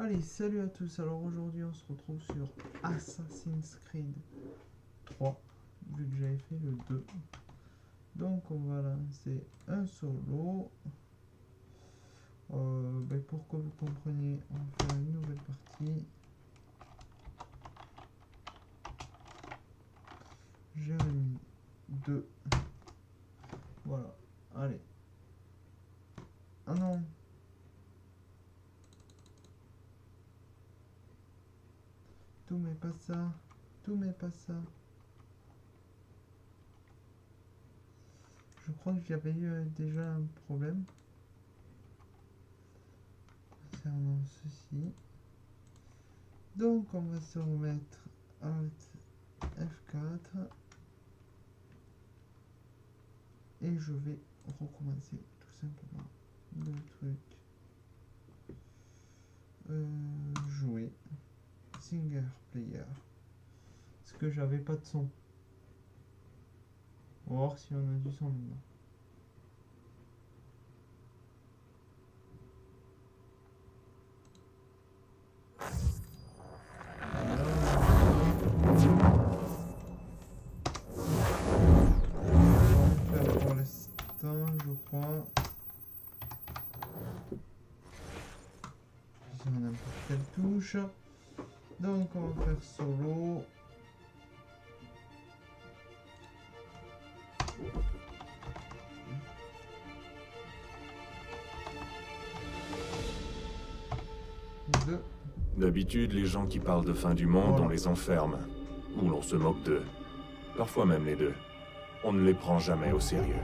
Allez, salut à tous. Alors aujourd'hui, on se retrouve sur Assassin's Creed 3, vu que j'avais fait le 2. Donc on va lancer un solo. Pour que vous compreniez, on va faire une nouvelle partie. Jérémy 2. Voilà, allez. Ah non. Tout mais pas ça. Tout mais pas ça. Je crois que j'avais eu déjà un problème concernant ceci. Donc on va se remettre Alt F4 et je vais recommencer tout simplement le truc. Jouer Singer Player, parce que j'avais pas de son. On va voir si on a du son maintenant. Pour l'instant, je crois. Sur n'importe quelle touche. Donc on va faire solo. D'habitude, les gens qui parlent de fin du monde, on les enferme. Ou l'on se moque d'eux. Parfois même les deux. On ne les prend jamais au sérieux.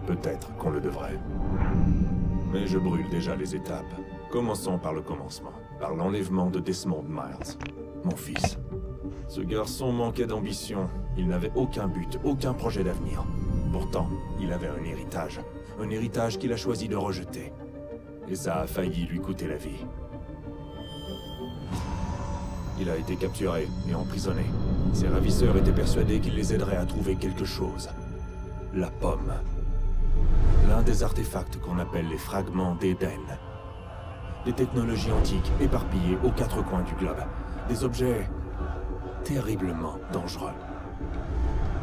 Peut-être qu'on le devrait. Mais je brûle déjà les étapes. Commençons par le commencement. Par l'enlèvement de Desmond Miles. Mon fils. Ce garçon manquait d'ambition. Il n'avait aucun but, aucun projet d'avenir. Pourtant, il avait un héritage. Un héritage qu'il a choisi de rejeter. Et ça a failli lui coûter la vie. Il a été capturé et emprisonné. Ses ravisseurs étaient persuadés qu'il les aiderait à trouver quelque chose. La pomme. L'un des artefacts qu'on appelle les fragments d'Éden. Des technologies antiques éparpillées aux quatre coins du globe. Des objets terriblement dangereux.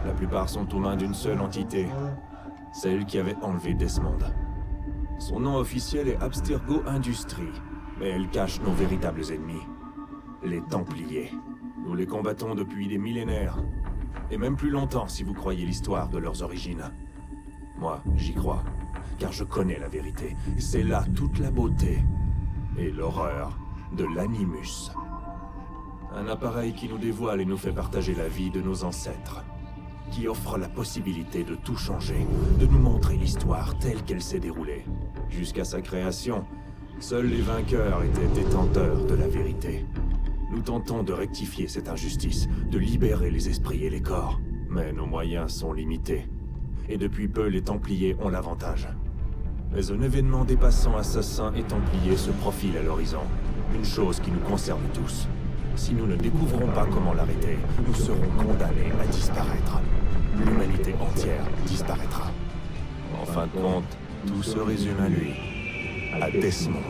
La plupart sont aux mains d'une seule entité. Celle qui avait enlevé Desmond. Son nom officiel est Abstergo Industries, mais elle cache nos véritables ennemis. Les Templiers. Nous les combattons depuis des millénaires. Et même plus longtemps si vous croyez l'histoire de leurs origines. Moi, j'y crois. Car je connais la vérité. C'est là toute la beauté. Et l'horreur de l'Animus. Un appareil qui nous dévoile et nous fait partager la vie de nos ancêtres. Qui offre la possibilité de tout changer. De nous montrer l'histoire telle qu'elle s'est déroulée. Jusqu'à sa création, seuls les vainqueurs étaient détenteurs de la vérité. Nous tentons de rectifier cette injustice, de libérer les esprits et les corps. Mais nos moyens sont limités. Et depuis peu, les Templiers ont l'avantage. Mais un événement dépassant assassins et Templiers se profile à l'horizon. Une chose qui nous concerne tous. Si nous ne découvrons pas comment l'arrêter, nous serons condamnés à disparaître. L'humanité entière disparaîtra. En fin de compte, tout se résume à lui. À Desmond.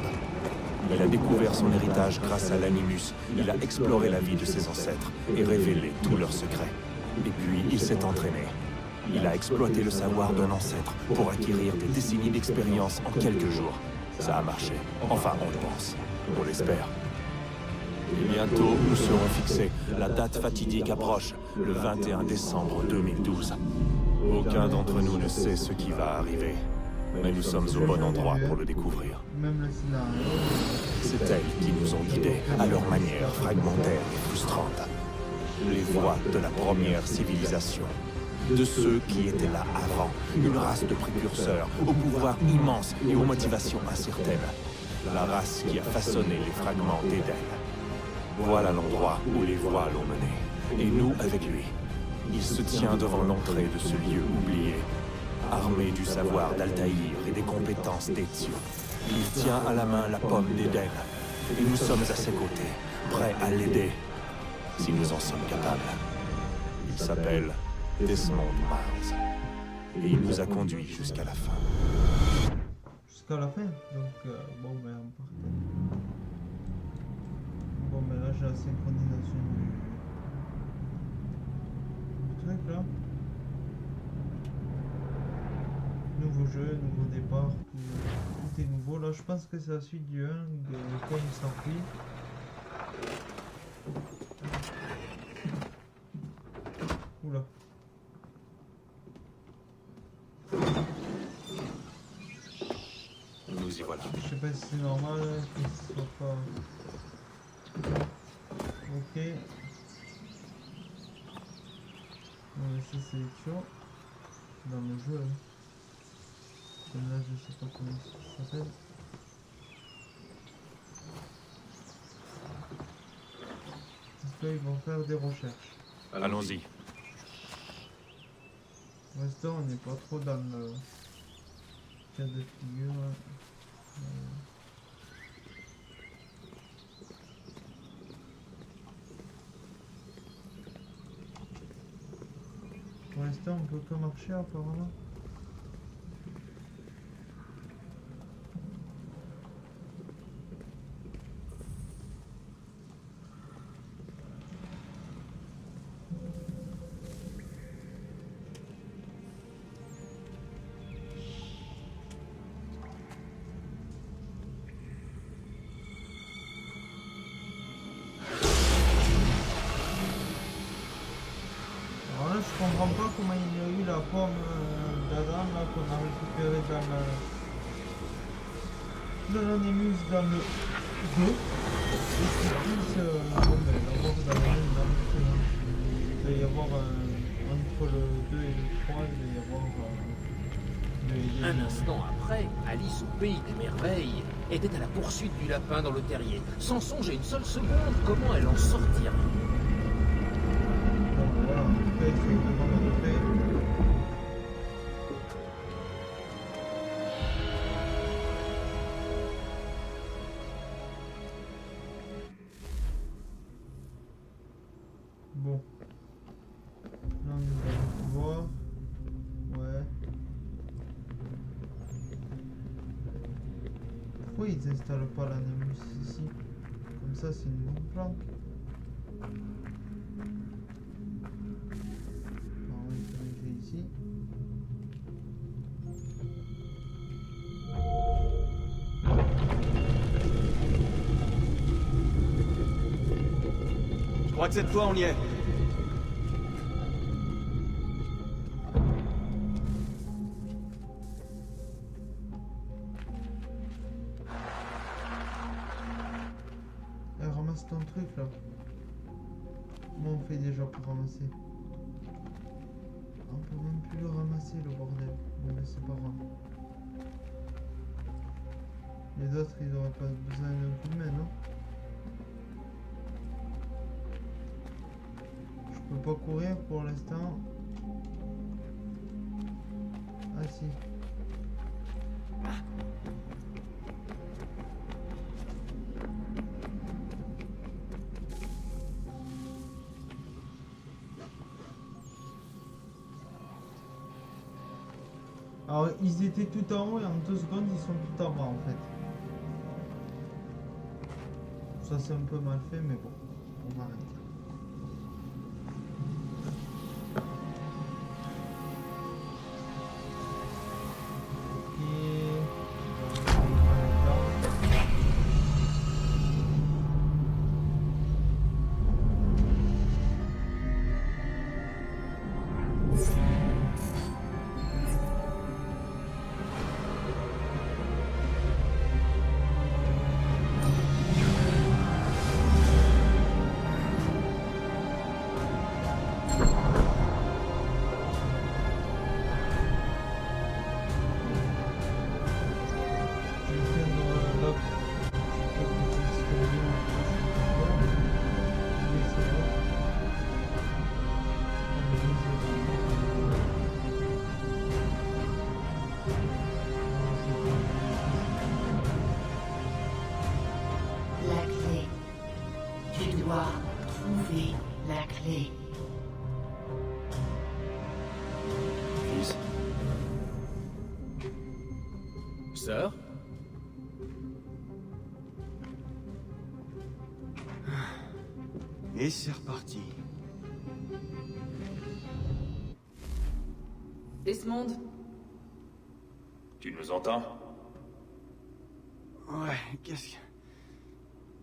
Il a découvert son héritage grâce à l'Animus. Il a exploré la vie de ses ancêtres et révélé tous leurs secrets. Et puis, il s'est entraîné. Il a exploité le savoir d'un ancêtre pour acquérir des décennies d'expérience en quelques jours. Ça a marché. Enfin, on le pense. On l'espère. Et bientôt, nous serons fixés. La date fatidique approche, le 21 décembre 2012. Aucun d'entre nous ne sait ce qui va arriver. Mais nous sommes au bon endroit pour le découvrir. Même le scénario. C'est elles qui nous ont guidés, à leur manière fragmentaire et frustrante. Les voies de la première civilisation. De ceux qui étaient là avant. Une race de précurseurs, au pouvoir immense et aux motivations incertaines. La race qui a façonné les fragments d'Éden. Voilà l'endroit où les voies l'ont mené. Et nous avec lui. Il se tient devant l'entrée de ce lieu oublié. Armé du savoir d'Altaïr et des compétences d'Ezio. Il tient à la main la pomme d'Éden. Et nous sommes à ses côtés, prêts à l'aider, si nous en sommes capables. Il s'appelle Desmond Miles. Et il nous a conduits jusqu'à la fin. Jusqu'à la fin. Donc, bon, ben, on part. synchronisation du truc là. Nouveau jeu, nouveau départ, tout est nouveau. Là je pense que c'est la suite du 1 de quand il s'enfuit. Oula. Nous y voilà. Je sais pas si c'est normal que ce soit pas. Ok. On va laisser sélection dans le jeu. Comme là je sais pas comment ça s'appelle. Là ils vont faire des recherches. Allons-y. Pour l'instant on n'est pas trop dans le cas de figure. Pour l'instant on peut que marcher apparemment. Alors là je comprends pas comment il y a eu la pomme d'Adam là qu'on a récupérée dans l'animus dans le 2 et qui puisse l'avoir dans le 1 dans le 2. Il va y avoir entre le 2 et le 3 il va y avoir Un instant après, Alice au pays des merveilles était à la poursuite du lapin dans le terrier, sans songer une seule seconde comment elle en sortirait. bon voilà, en tout cas il faut vraiment montrer. Bon. Là on va pouvoir. Ouais. Pourquoi ils installent pas l'animus ici? Comme ça c'est une bonne planque. Alors on va vérifier ici. Je crois que cette fois on y est. Eh, ramasse ton truc là. Comment on fait déjà pour ramasser? On peut même plus le ramasser le bordel. Bon mais c'est pas grave. Les autres ils auraient pas besoin d'un coup de main, non? Je peux pas courir pour l'instant. Ah si. Alors ils étaient tout en haut et en 2 secondes ils sont tout en bas en fait. Ça c'est un peu mal fait mais bon, on va arrêter. trouver la clé. Fils, Sœur? Et c'est reparti. Desmond, Tu nous entends? Ouais,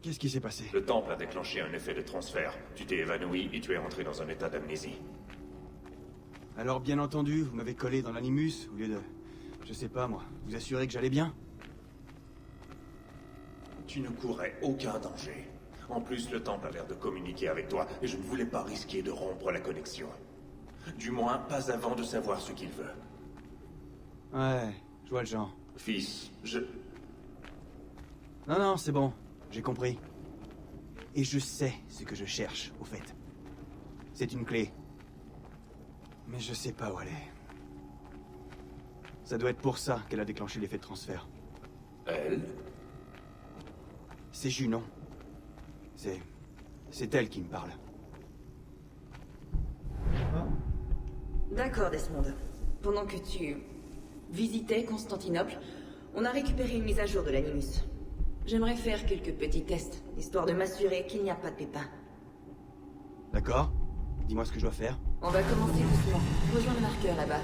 Qu'est-ce qui s'est passé? Le temple a déclenché un effet de transfert. Tu t'es évanoui et tu es rentré dans un état d'amnésie. Alors bien entendu, vous m'avez collé dans l'animus, au lieu de... Je sais pas moi, vous assurer que j'allais bien? Tu ne courais aucun danger. En plus, le temple a l'air de communiquer avec toi et je ne voulais pas risquer de rompre la connexion. Du moins, pas avant de savoir ce qu'il veut. Ouais, je vois le genre. Fils, Non, c'est bon, j'ai compris. Et je sais ce que je cherche, au fait. C'est une clé. Mais je sais pas où elle est. Ça doit être pour ça qu'elle a déclenché l'effet de transfert. Elle? C'est Junon. C'est elle qui me parle. Ah, d'accord Desmond. Pendant que tu visitais Constantinople, on a récupéré une mise à jour de l'Animus. J'aimerais faire quelques petits tests, histoire de m'assurer qu'il n'y a pas de pépins. D'accord? Dis-moi ce que je dois faire. On va commencer doucement. Rejoins le marqueur là-bas.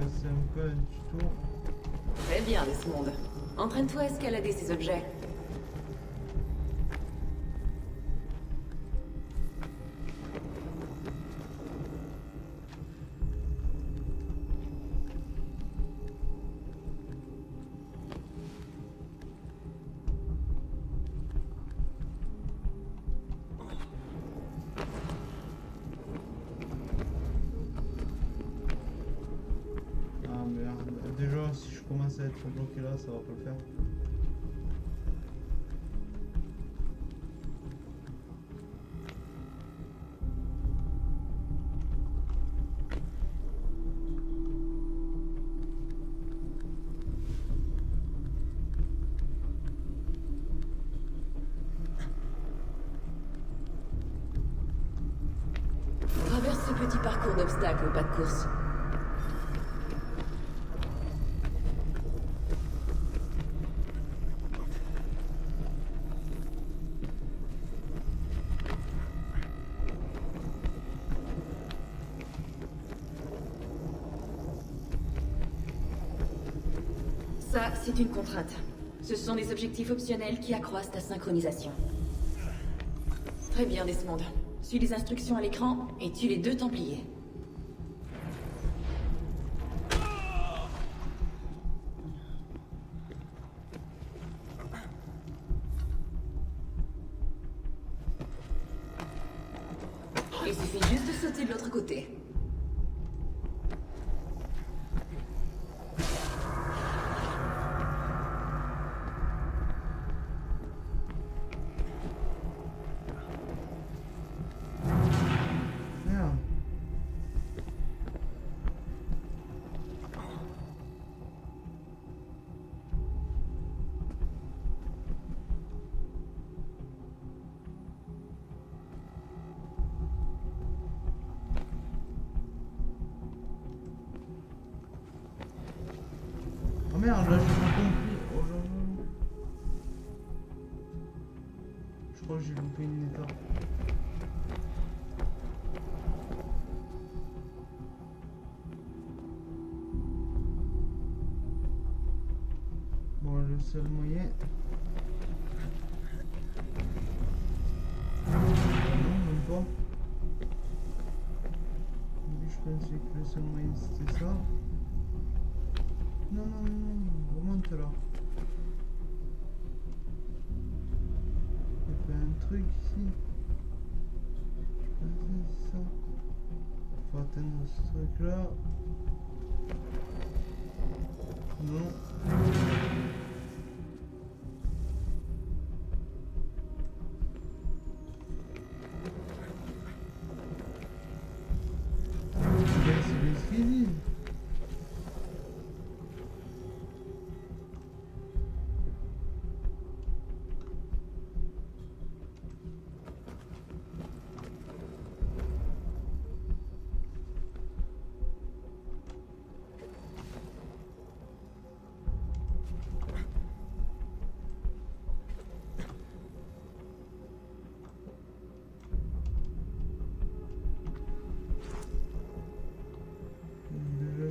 ouais, c'est un peu un tuto. Très bien Desmond. Entraîne-toi à escalader ces objets. Ah merde. Déjà, si je commence à être bloqué là, ça va pas le faire. Traverse ce petit parcours d'obstacles au pas de course. Ça, c'est une contrainte. Ce sont des objectifs optionnels qui accroissent ta synchronisation. Très bien, Desmond. Suis les instructions à l'écran et tue les 2 Templiers. Il suffit juste de sauter de l'autre côté. Merde. Oh merde, là j'ai pas compris. Oh là là. Je crois que j'ai loupé une étape. Bon, le seul moyen. Ah non, même pas. Oui, je pensais que le seul moyen c'était ça. Non, non, non, remonte là. Il y a pas un truc ici. Je pensais que c'est ça. Faut atteindre ce truc là. Non. C'est bien ce qu'il dit.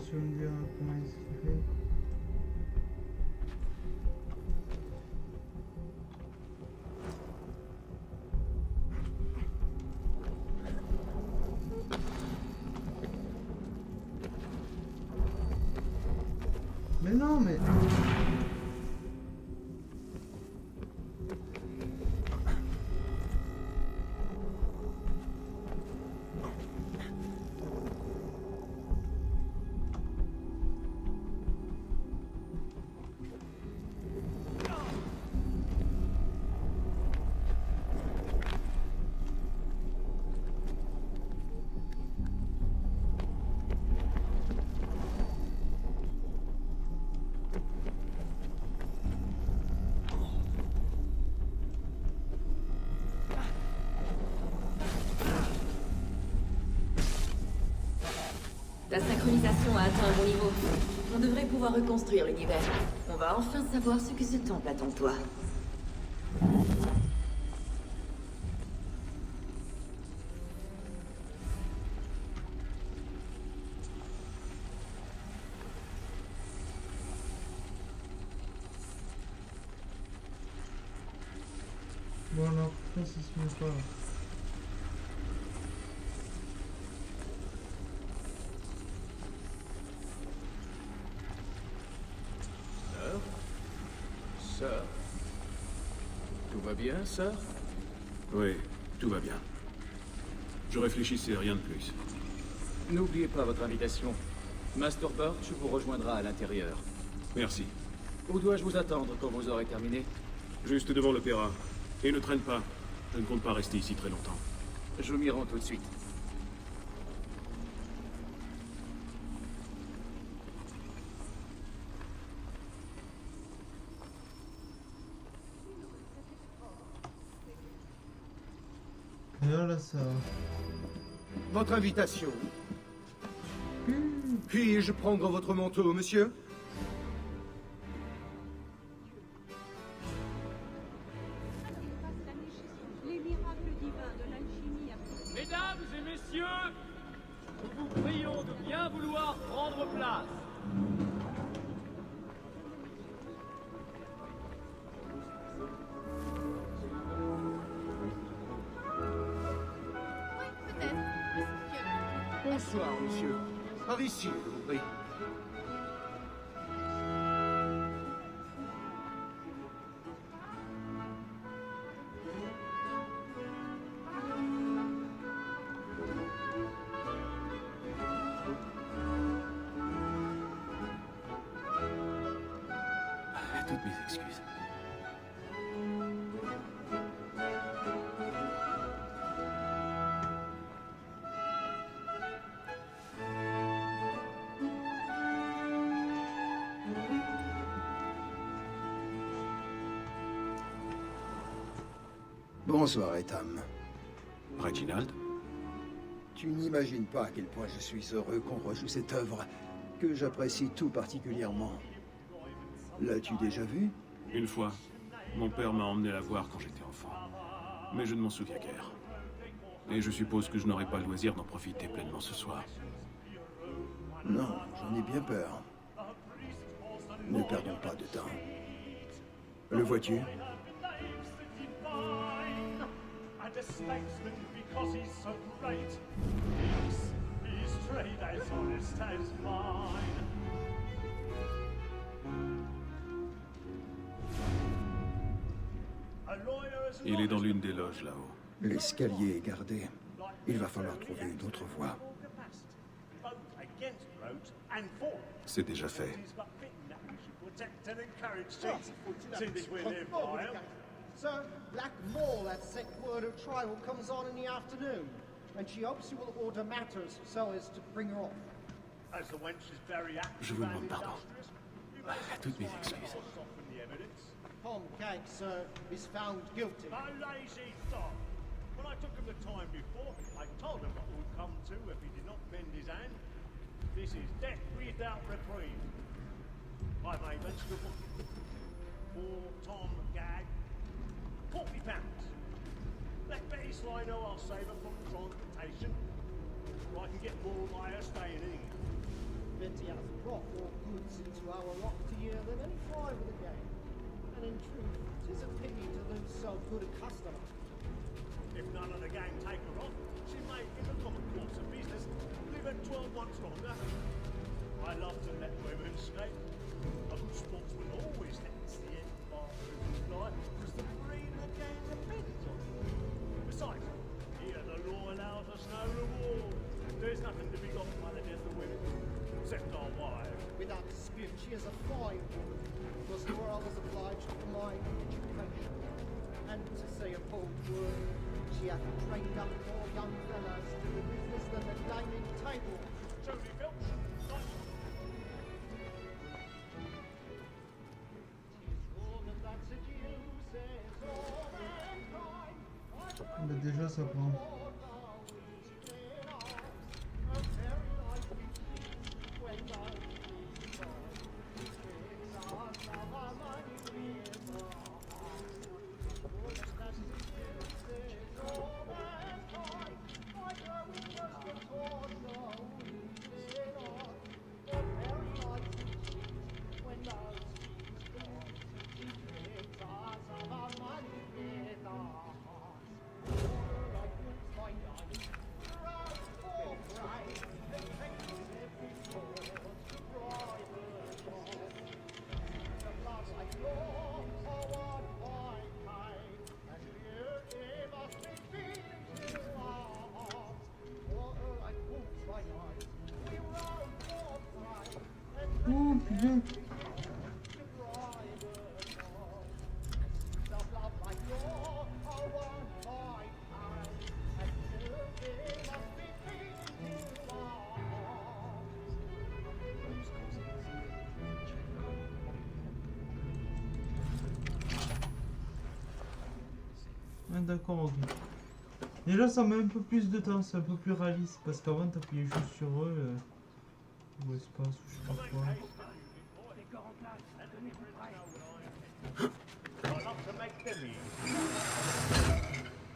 tu veux me dire comment il s'est fait? Mais non, mais... Ta synchronisation a atteint un bon niveau. On devrait pouvoir reconstruire l'univers. On va enfin savoir ce que ce temple attend de toi. Bon alors, pourquoi ça se met pas là? Sœur? Tout va bien, sœur? Oui, tout va bien. Je réfléchissais, rien de plus. N'oubliez pas votre invitation. Master Birch vous rejoindra à l'intérieur. Merci. Où dois-je vous attendre quand vous aurez terminé? Juste devant l'opéra. Et ne traîne pas. Je ne compte pas rester ici très longtemps. Je m'y rends tout de suite. Et là, ça... Votre invitation. Puis-je prendre votre manteau, monsieur? Mesdames et messieurs, nous vous prions de bien vouloir prendre place. Bonsoir, monsieur. Par ici, je vous prie. Toutes mes excuses. Bonsoir, Etham. Reginald? Tu n'imagines pas à quel point je suis heureux qu'on rejoue cette œuvre, que j'apprécie tout particulièrement. L'as-tu déjà vue? Une fois. Mon père m'a emmené la voir quand j'étais enfant. Mais je ne m'en souviens guère. Et je suppose que je n'aurai pas le loisir d'en profiter pleinement ce soir. Non, j'en ai bien peur. Ne perdons pas de temps. Le vois-tu? Il est dans l'une des loges là-haut. L'escalier est gardé. Il va falloir trouver une autre voie. C'est déjà fait. Sir, Black Maul has sent word her trial comes on in the afternoon, and she hopes you will order matters so as to bring her off. Je vous demande pardon. Toutes mes excuses. Tom Gank, sir, is found guilty. A lazy dog. When I took him the time before, I told him what would come to if he did not bend his hand. This is death without reprieve. I made mention of for Tom Gag. £40. Let Betty Sly know I'll save her from transportation, or I can get more by her staying in. Vinty has brought more goods into our rocketeer year than any fly with the game. And in truth, 'tis a pity to lose so good a customer. If none of the gang take her on, she may, in the common course of business, live at 12 months longer. I love to let women skate. A good sportsman always lets the end partners fly, because the breed of the gang depends on it. Besides, here the law allows us no reward. There's nothing to be got by the death of women, except our wives. Without dispute, she is a fine woman. Was the world is obliged for my education. And to say a bold word, she hath trained up more young fellows to the business than the gaming table. Truly, Filch, nice. Mais déjà ça prend. Oh putain. Ah, d'accord, ok. Et là ça met un peu plus de temps, c'est un peu plus réaliste parce qu'avant t'appuyais juste sur eux ou espace ou je sais pas quoi.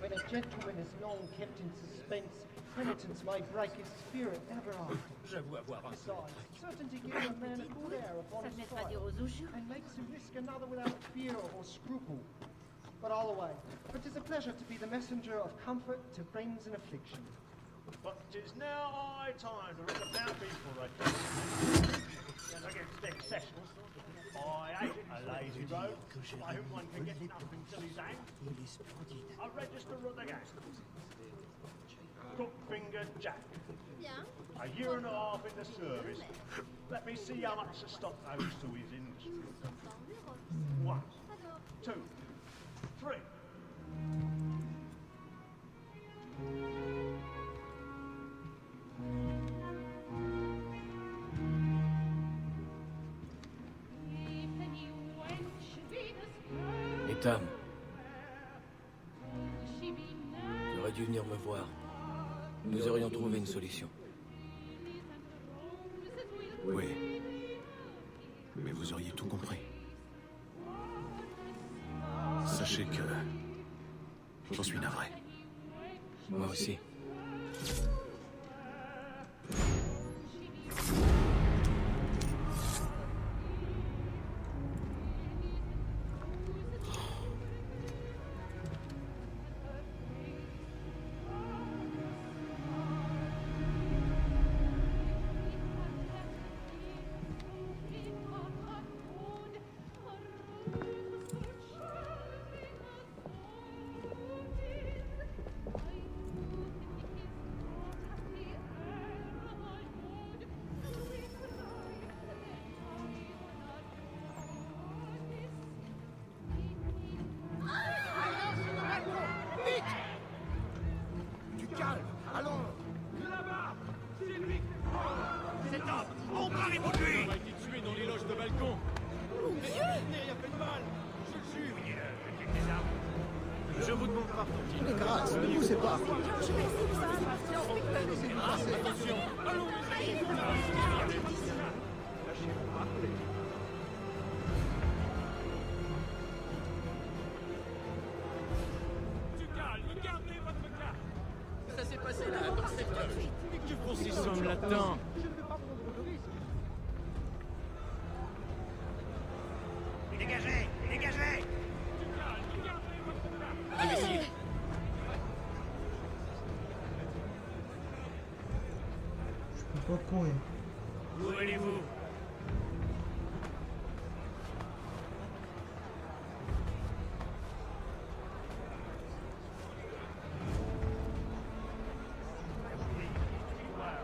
When a gentleman is long kept in suspense, penitence may break his spirit ever after. J'avoue avoir un peu. Besides, certainty gives a man a good air upon his trial, and makes him risk another without fear or scruple. But all the way, for 'tis a pleasure to be the messenger of comfort to friends in affliction. But 'tis now high time to ring a down before I against excess. I hate a lazy road, by whom one can get nothing till he's hanged. I register of the gang. Crook-fingered Jack. A year and a half in the service. Let me see how much the stock owes to his industry. 1, 2, 3. Et Tam, tu aurais dû venir me voir. Nous aurions trouvé une solution. Oui. Mais vous auriez tout compris. Sachez que... j'en suis navré. Moi aussi. Pas courir. Où allez-vous?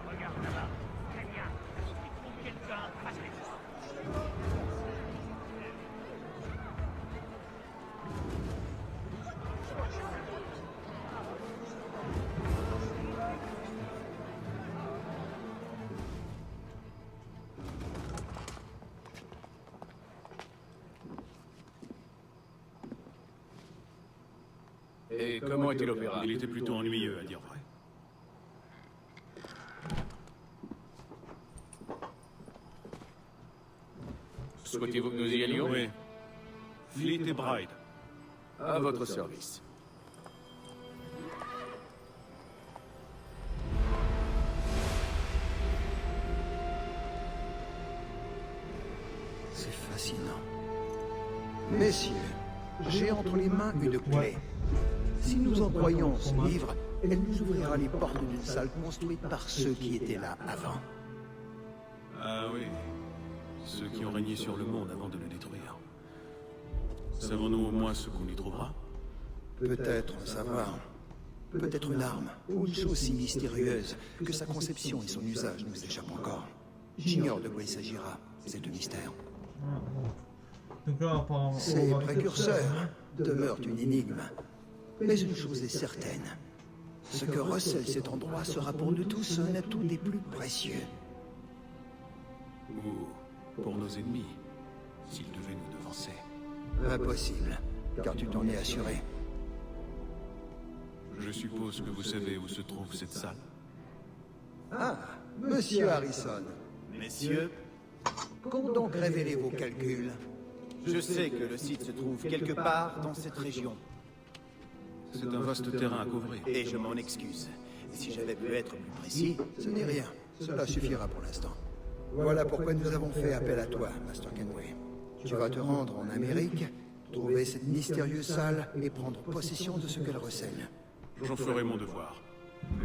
Regarde là-bas. Très bien. Il faut que quelqu'un fasse les choses. Et comment était l'opéra? Il était plutôt ennuyeux, à dire vrai. Souhaitez-vous que nous y allions? Oui. Fleet et Bride. À votre service. C'est fascinant. Messieurs, j'ai entre les mains une clé. Si nous en croyons ce livre, elle nous ouvrira les portes d'une salle construite par ceux qui étaient là avant. Ah oui. Ceux qui ont régné sur le monde avant de le détruire. Savons-nous au moins ce qu'on y trouvera? Peut-être un savoir, peut-être une arme, ou une chose si mystérieuse que sa conception et son usage nous échappent encore. J'ignore de quoi il s'agira, c'est un mystère. Donc là, apparemment... Ces précurseurs demeurent une énigme. Mais une chose est certaine. Ce que recèle cet endroit sera pour nous tous un atout des plus précieux. Ou pour nos ennemis, s'ils devaient nous devancer. Impossible, car tu t'en es assuré. Je suppose que vous savez où se trouve cette salle. Ah, Monsieur Harrison. Messieurs, Qu'ont donc révélé vos calculs? je sais que le site se trouve quelque part dans cette région. C'est un vaste terrain à couvrir. Et je m'en excuse. Si j'avais pu être plus précis... Ce n'est rien, cela suffira pour l'instant. Voilà pourquoi nous avons fait appel à toi, Master Kenway. Tu vas te rendre en Amérique, trouver cette mystérieuse salle et prendre possession de ce qu'elle recèle. J'en ferai mon devoir.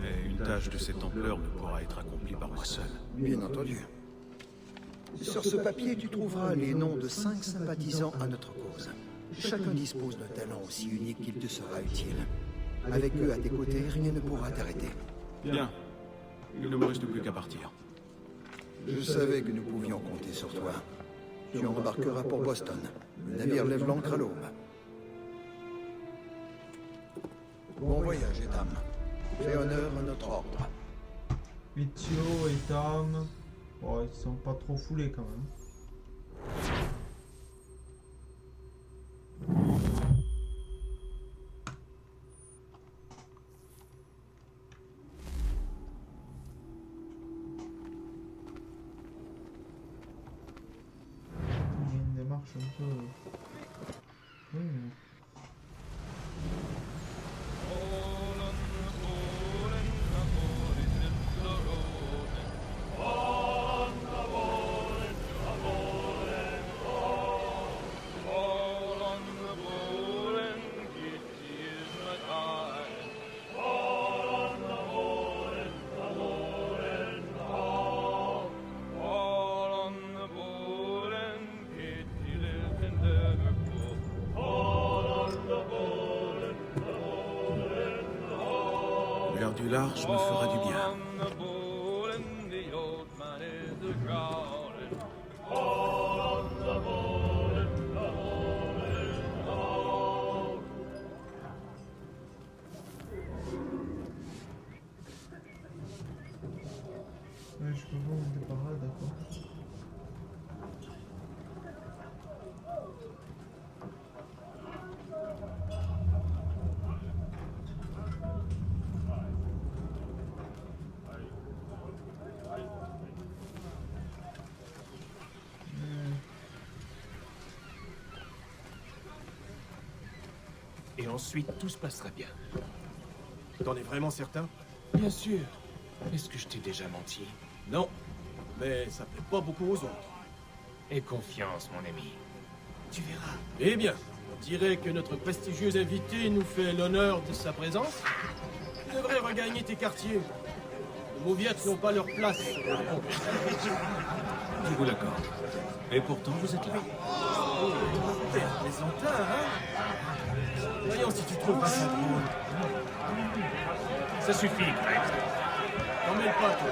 Mais une tâche de cette ampleur ne pourra être accomplie par moi seul. Bien entendu. Sur ce papier, tu trouveras les noms de 5 sympathisants à notre cause. Chacun dispose d'un talent aussi unique qu'il te sera utile. Avec eux à tes côtés, rien ne pourra t'arrêter. Bien. Il ne me reste plus qu'à partir. Je savais que nous pouvions compter sur toi. Tu embarqueras pour Boston. Le navire lève l'ancre à l'aube. Bon voyage, Etam. Fais honneur à notre ordre. Ezio et Tam... Oh, ils sont pas trop foulés quand même. Il y a une démarche un peu... L'air du large me fera du bien. Ouais, je peux voir monter par là, d'accord. Et ensuite, tout se passera bien. T'en es vraiment certain? Bien sûr. Est-ce que je t'ai déjà menti? Non. Mais ça plaît pas beaucoup aux autres. Aie confiance, mon ami. Tu verras. Eh bien, on dirait que notre prestigieux invité nous fait l'honneur de sa présence. Tu devrais regagner tes quartiers. Mauviettes n'ont pas leur place. Je vous l'accorde. Et pourtant, vous êtes là. Père plaisantin, hein? Voyons si tu trouves pas ça drôle. Ça suffit, Greg. T'en mêle pas, toi.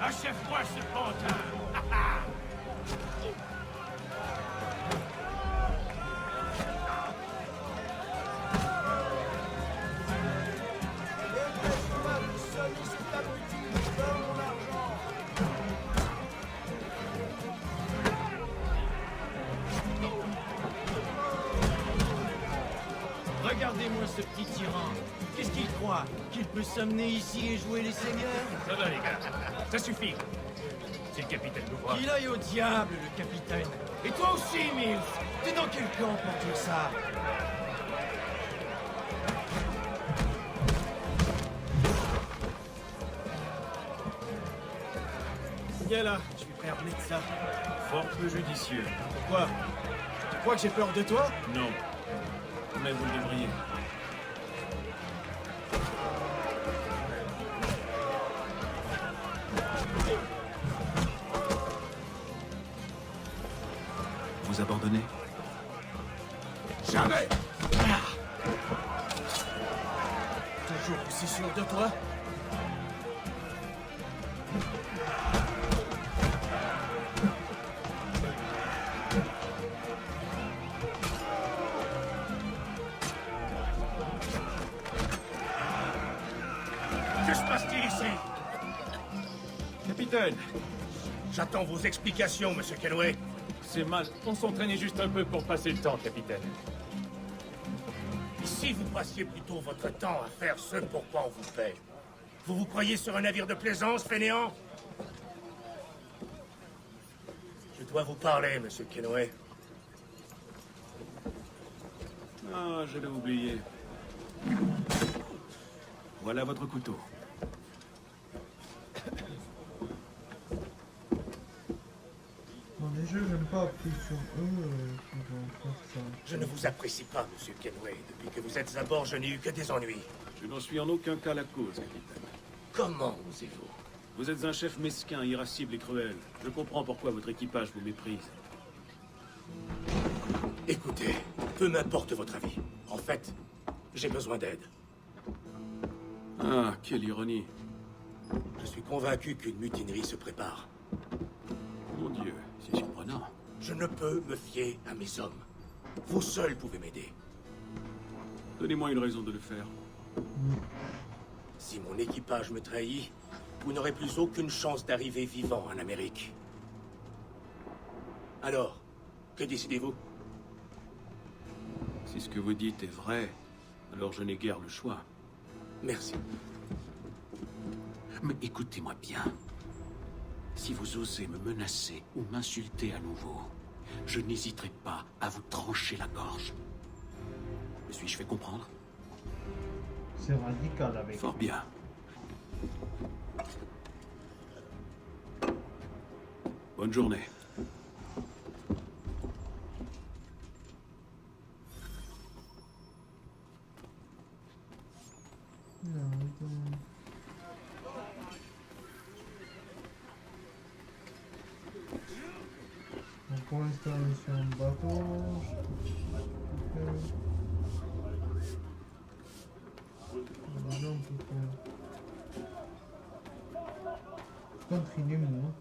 Achève-moi ce pantin. Regardez-moi ce petit tyran. Qu'est-ce qu'il croit? Qu'il peut s'amener ici et jouer les seigneurs? Ça va, les gars. Ça suffit. Si le capitaine nous voit. Il aille au diable, le capitaine. Et toi aussi, Mills. T'es dans quel camp pour tout ça? Viens là, je suis prêt à remettre ça. Fort peu judicieux. Pourquoi? Tu crois que j'ai peur de toi? Non. Mais vous le devriez. Vous abandonnez? Jamais! Toujours aussi sûr de toi? Que se passe-t-il ici? Capitaine! J'attends vos explications, monsieur Kenway. C'est mal. On s'entraînait juste un peu pour passer le temps, capitaine. Si vous passiez plutôt votre temps à faire ce pour quoi on vous paie, vous croyez sur un navire de plaisance, fainéant? Je dois vous parler, monsieur Kenway. Ah, je l'ai oublié. Voilà votre couteau. Bon, déjà, j'aime pas appuyer sur eux pour faire ça. Je ne vous apprécie pas, monsieur Kenway. Depuis que vous êtes à bord, je n'ai eu que des ennuis. Je n'en suis en aucun cas la cause, capitaine. Comment osez-vous? Vous êtes un chef mesquin, irascible et cruel. Je comprends pourquoi votre équipage vous méprise. Écoutez, peu m'importe votre avis. En fait, j'ai besoin d'aide. Ah, quelle ironie. Je suis convaincu qu'une mutinerie se prépare. Mon Dieu, c'est surprenant. Je ne peux me fier à mes hommes. Vous seuls pouvez m'aider. Donnez-moi une raison de le faire. Si mon équipage me trahit, vous n'aurez plus aucune chance d'arriver vivant en Amérique. Alors, que décidez-vous? Si ce que vous dites est vrai, alors je n'ai guère le choix. Merci. Mais écoutez-moi bien. Si vous osez me menacer ou m'insulter à nouveau, je n'hésiterai pas à vous trancher la gorge. Me suis-je fait comprendre? C'est radical avec. Fort bien. Bonne journée. Donc pour l'instant, je suis en bateau. Déjà, on peut faire. Continue, moi.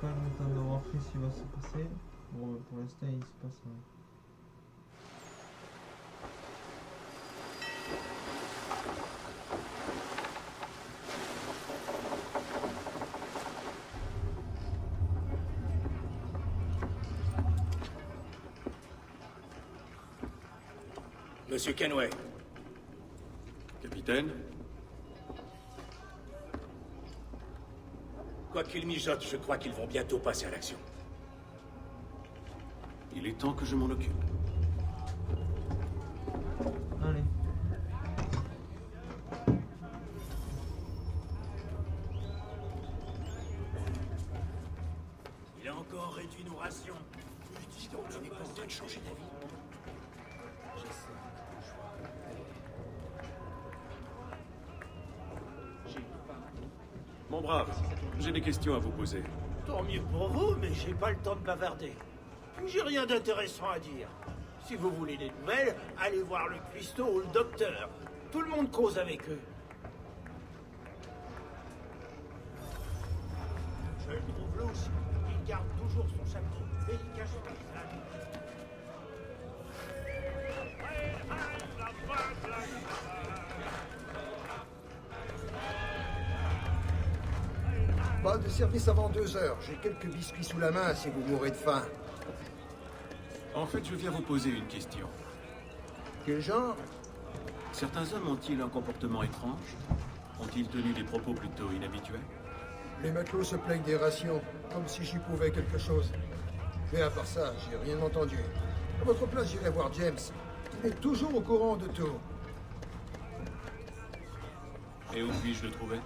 Je attends de voir ce qui va se passer. Bon, pour l'instant, il se passe rien. Monsieur Kenway. Capitaine? Quoi qu'ils mijotent, je crois qu'ils vont bientôt passer à l'action. Il est temps que je m'en occupe. Allez. Il a encore réduit nos rations. Dis donc, tu n'es pas en train de changer d'avis. Mon brave, j'ai des questions à vous poser. Tant mieux pour vous, mais j'ai pas le temps de bavarder. J'ai rien d'intéressant à dire. Si vous voulez des nouvelles, allez voir le cuistot ou le docteur. Tout le monde cause avec eux. Je le trouve louche. Il garde toujours son chapeau et il cache son visage. Pas de service avant 2 heures. J'ai quelques biscuits sous la main si vous mourrez de faim. En fait, je viens vous poser une question. Quel genre? Certains hommes ont-ils un comportement étrange? Ont-ils tenu des propos plutôt inhabituels? Les matelots se plaignent des rations, comme si j'y pouvais quelque chose. Mais à part ça, j'ai rien entendu. À votre place, j'irai voir James. Il est toujours au courant de tout. Et où puis-je le trouver?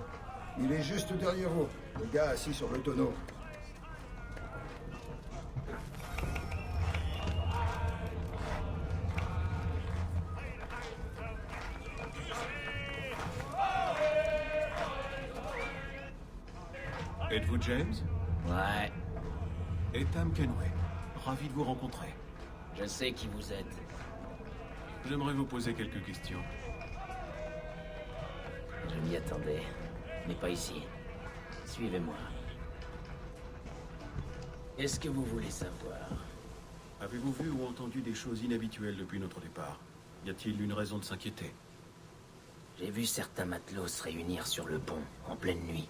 Il est juste derrière vous, le gars assis sur le tonneau. Êtes-vous James? Ouais, Ethan Kenway. Ravi de vous rencontrer. je sais qui vous êtes. J'aimerais vous poser quelques questions. Je m'y attendais, mais pas ici. Suivez-moi. Qu'est-ce que vous voulez savoir? Avez-vous vu ou entendu des choses inhabituelles depuis notre départ? Y a-t-il une raison de s'inquiéter? J'ai vu certains matelots se réunir sur le pont, en pleine nuit.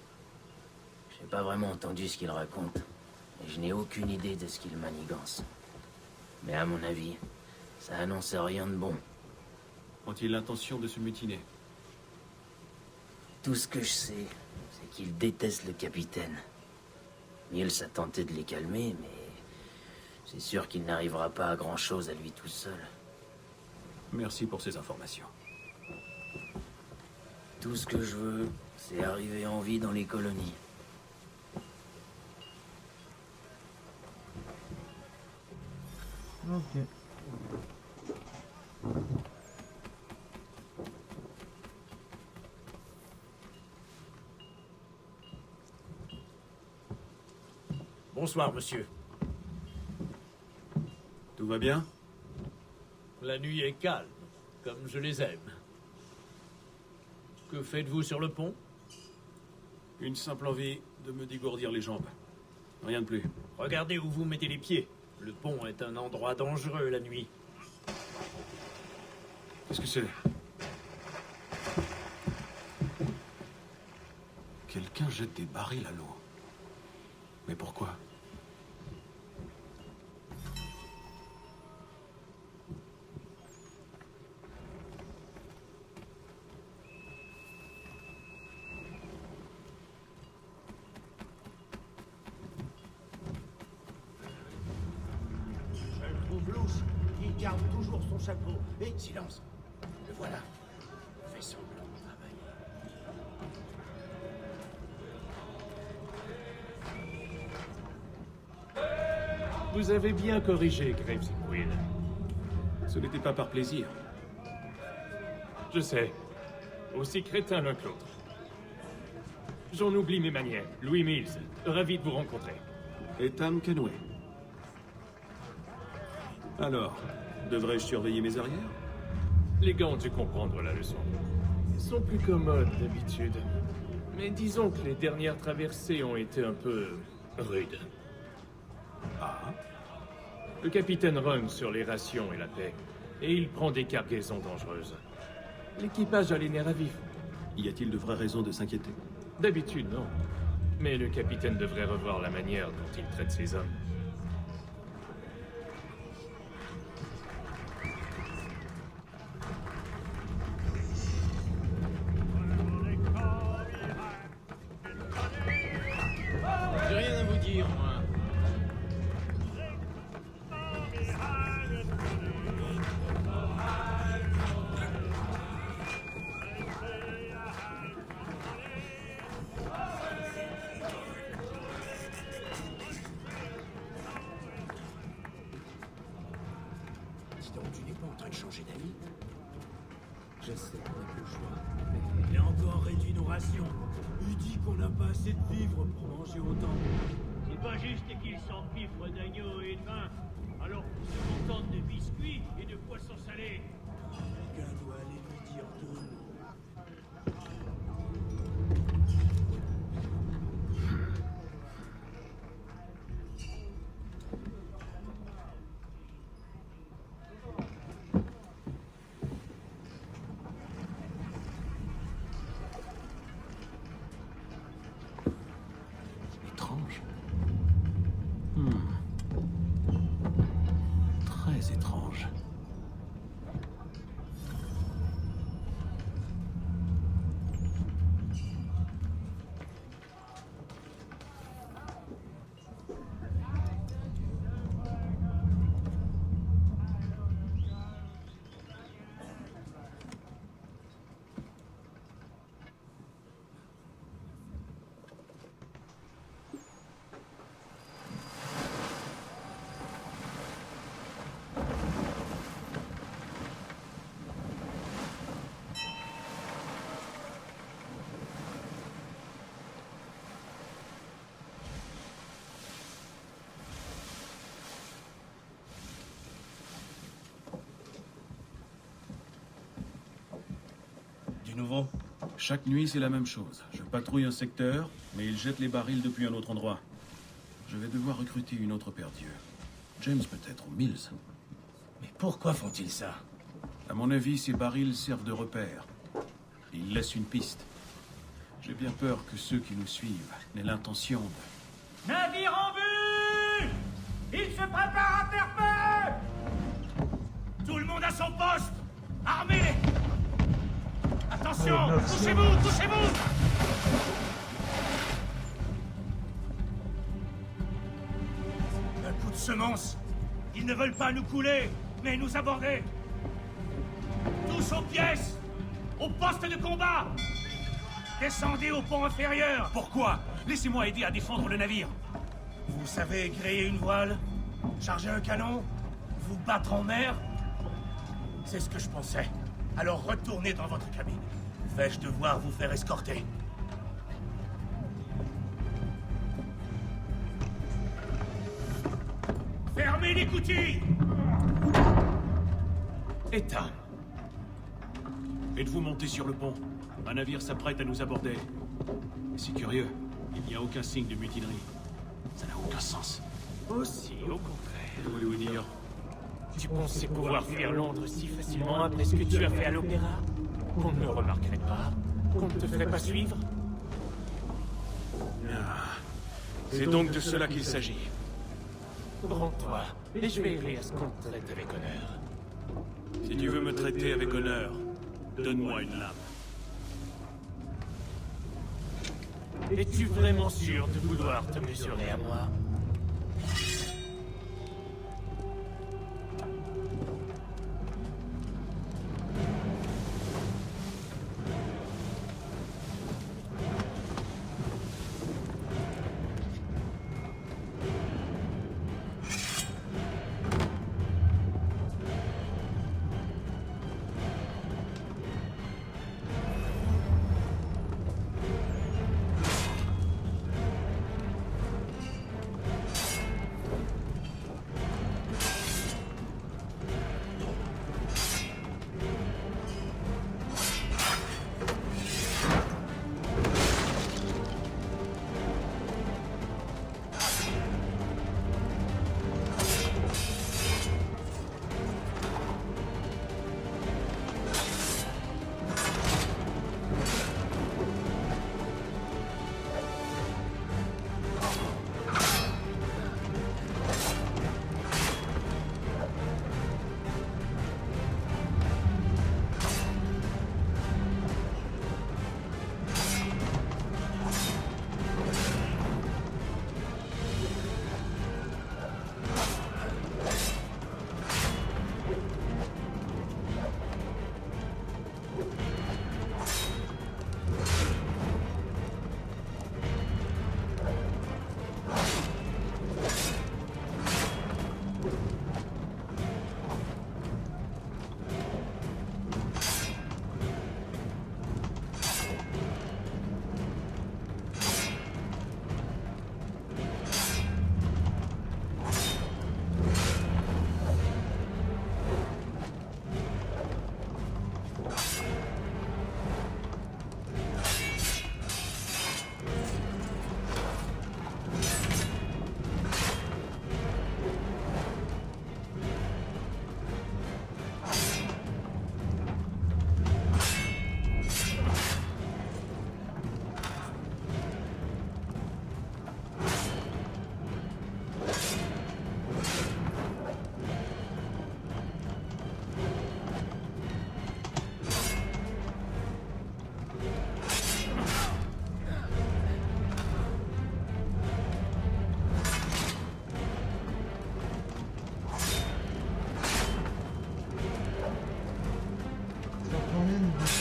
J'ai pas vraiment entendu ce qu'ils racontent, et je n'ai aucune idée de ce qu'ils manigancent. Mais à mon avis, ça annonce rien de bon. Ont-ils l'intention de se mutiner? Tout ce que je sais, c'est qu'ils détestent le capitaine. Niels a tenté de les calmer, mais c'est sûr qu'il n'arrivera pas à grand-chose à lui tout seul. Merci pour ces informations. Tout ce que je veux, c'est arriver en vie dans les colonies. Ok. Bonsoir, monsieur. Tout va bien? La nuit est calme, comme je les aime. Que faites-vous sur le pont? Une simple envie de me dégourdir les jambes. Rien de plus. Regardez où vous mettez les pieds. Le pont est un endroit dangereux la nuit. Qu'est-ce que c'est? Quelqu'un jette des barils à l'eau. Mais pourquoi? Je le trouve louche. Il garde toujours son chapeau. Et silence. Le voilà. Fais semblant de travailler. Vous avez bien corrigé, Graves et Quill. Ce n'était pas par plaisir. Je sais. Aussi crétin l'un que l'autre. J'en oublie mes manières. Louis Mills, ravi de vous rencontrer. Ethan Kenway. Alors, devrais-je surveiller mes arrières? Les gants ont dû comprendre la leçon. Ils sont plus commodes d'habitude. Mais disons que les dernières traversées ont été un peu rudes. Ah? Le capitaine rogne sur les rations et la paix, et il prend des cargaisons dangereuses. L'équipage a les nerfs à vif. Y a-t-il de vraies raisons de s'inquiéter? D'habitude, non. Mais le capitaine devrait revoir la manière dont il traite ses hommes. Dis donc, tu n'es pas en train de changer d'avis? Je sais qu'on n'a plus le choix. Il a encore réduit nos rations. Il dit qu'on n'a pas assez de vivres pour manger autant. C'est pas juste qu'ils s'empiffrent d'agneau et de vin, alors qu'ils se contentent de biscuits et de poissons salés. Quelqu'un doit aller lui dire deux mots. Étrange. Très étrange. Nouveau. Chaque nuit, c'est la même chose. Je patrouille un secteur, mais ils jettent les barils depuis un autre endroit. Je vais devoir recruter une autre paire d'yeux. James peut-être, ou Mills. Mais pourquoi font-ils ça? À mon avis, ces barils servent de repère. Ils laissent une piste. J'ai bien peur que ceux qui nous suivent n'aient l'intention de... Navire en vue! Il se prépare à faire feu! Tout le monde à son poste! Armé! Attention! Touchez-vous! Touchez-vous! Un coup de semence! Ils ne veulent pas nous couler, mais nous aborder! Tous aux pièces! Au poste de combat! Descendez au pont inférieur! Pourquoi? Laissez-moi aider à défendre le navire! Vous savez gréer une voile? Charger un canon? Vous battre en mer? C'est ce que je pensais. Alors retournez dans votre cabine. Vais-je devoir vous faire escorter? Fermez l'écoutille! Éteins. Êtes-vous monté sur le pont? Un navire s'apprête à nous aborder. C'est curieux. Il n'y a aucun signe de mutinerie. Ça n'a aucun sens. Aussi, au contraire. Que voulez-vous dire? Tu pensais pouvoir fuir Londres si facilement après ce que tu as fait à l'opéra? Qu'on ne remarquerait pas? Qu'on ne te ferait pas suivre? C'est donc de cela qu'il s'agit. Rends-toi, et je veillerai à ce qu'on te traite avec honneur. Si tu veux me traiter avec honneur, donne-moi une lame. Es-tu vraiment sûr de vouloir te mesurer à moi?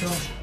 putain.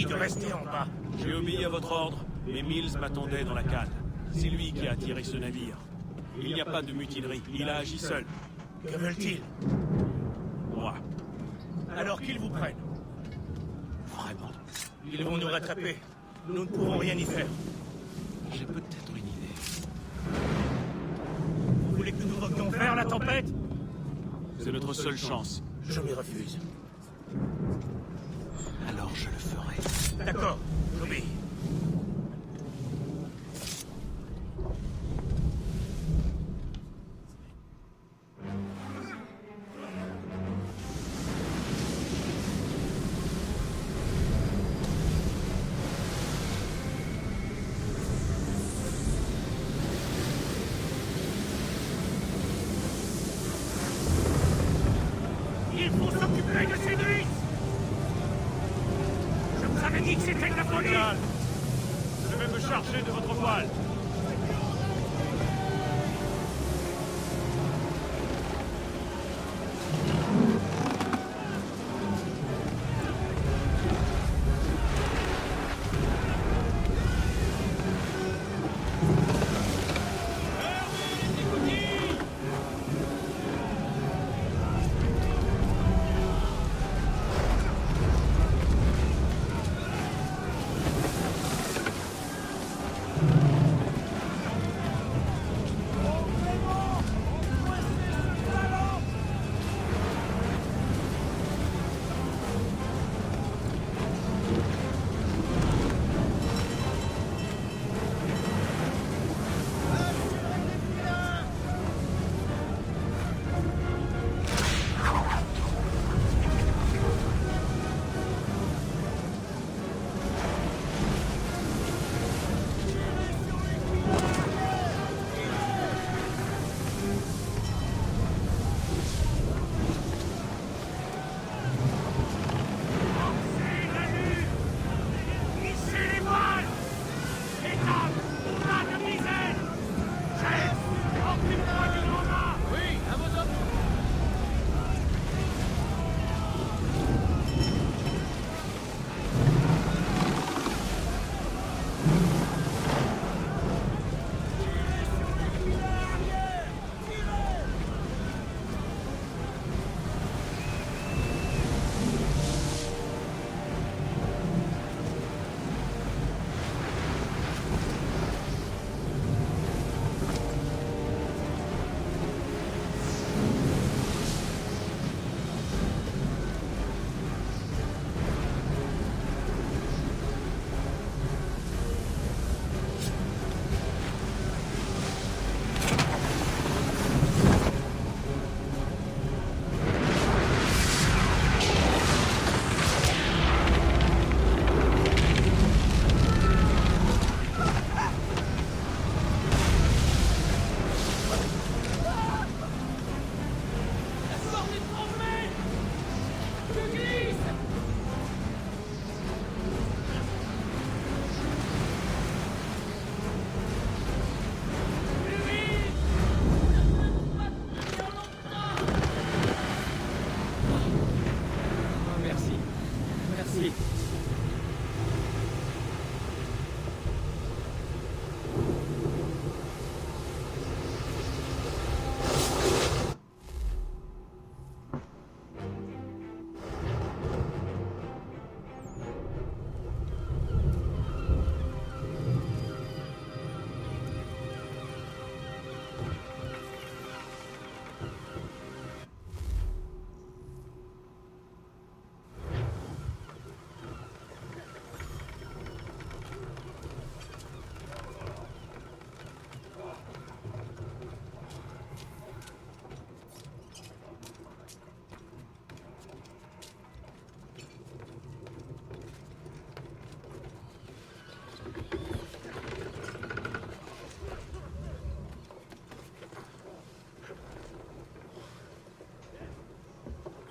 De rester en bas. J'ai obéi à votre ordre, mais Mills m'attendait dans la cale. C'est lui qui a attiré ce navire. Il n'y a pas de mutinerie, il a agi seul. Que veulent-ils? Moi. Alors qu'ils vous prennent. Vraiment? Ils vont nous rattraper. Nous ne pourrons rien y faire. J'ai peut-être une idée. Vous voulez que nous voquions vers la tempête? C'est notre seule chance. Je m'y refuse. Alors je le ferai. D'accord, j'obéis. Il faut s'occuper de ces nuits. Je vous avais dit que c'était de la folie. Je vais me charger de votre voile.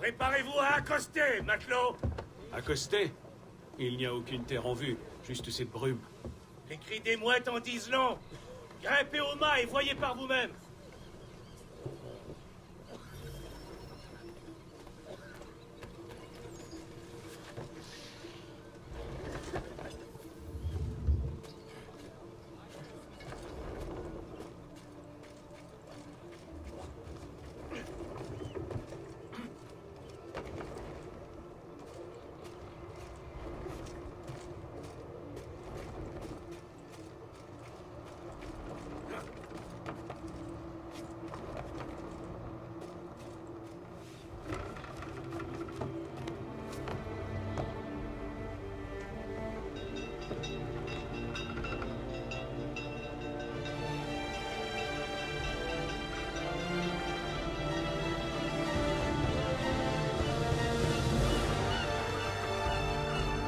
Préparez-vous à accoster, matelot. Accoster? Il n'y a aucune terre en vue, juste cette brume. Les cris des mouettes en disent long. Grimpez au mât et voyez par vous-même.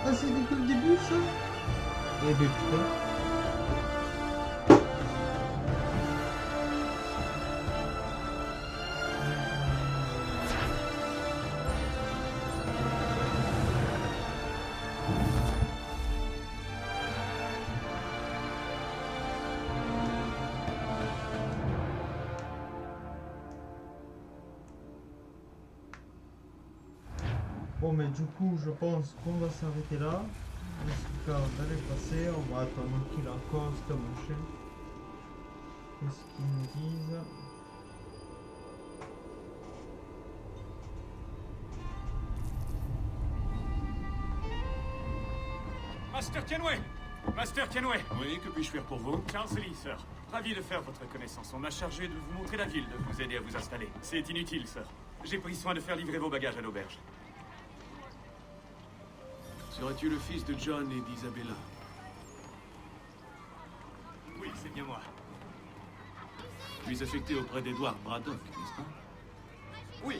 Ah, c'était que le début, ça? Eh ben, putain. Bon, mais du coup, je pense qu'on va s'arrêter là. On va d'aller passer. On va attendre qu'il accoste, machin. Qu'est-ce qu'ils nous disent? Master Kenway! Master Kenway! Oui, que puis-je faire pour vous? Charles Lee, sir. Ravi de faire votre connaissance. On m'a chargé de vous montrer la ville, de vous aider à vous installer. C'est inutile, sir. J'ai pris soin de faire livrer vos bagages à l'auberge. Serais-tu le fils de John et d'Isabella? Oui, c'est bien moi. Tu es affecté auprès d'Edward Braddock, n'est-ce pas? Oui,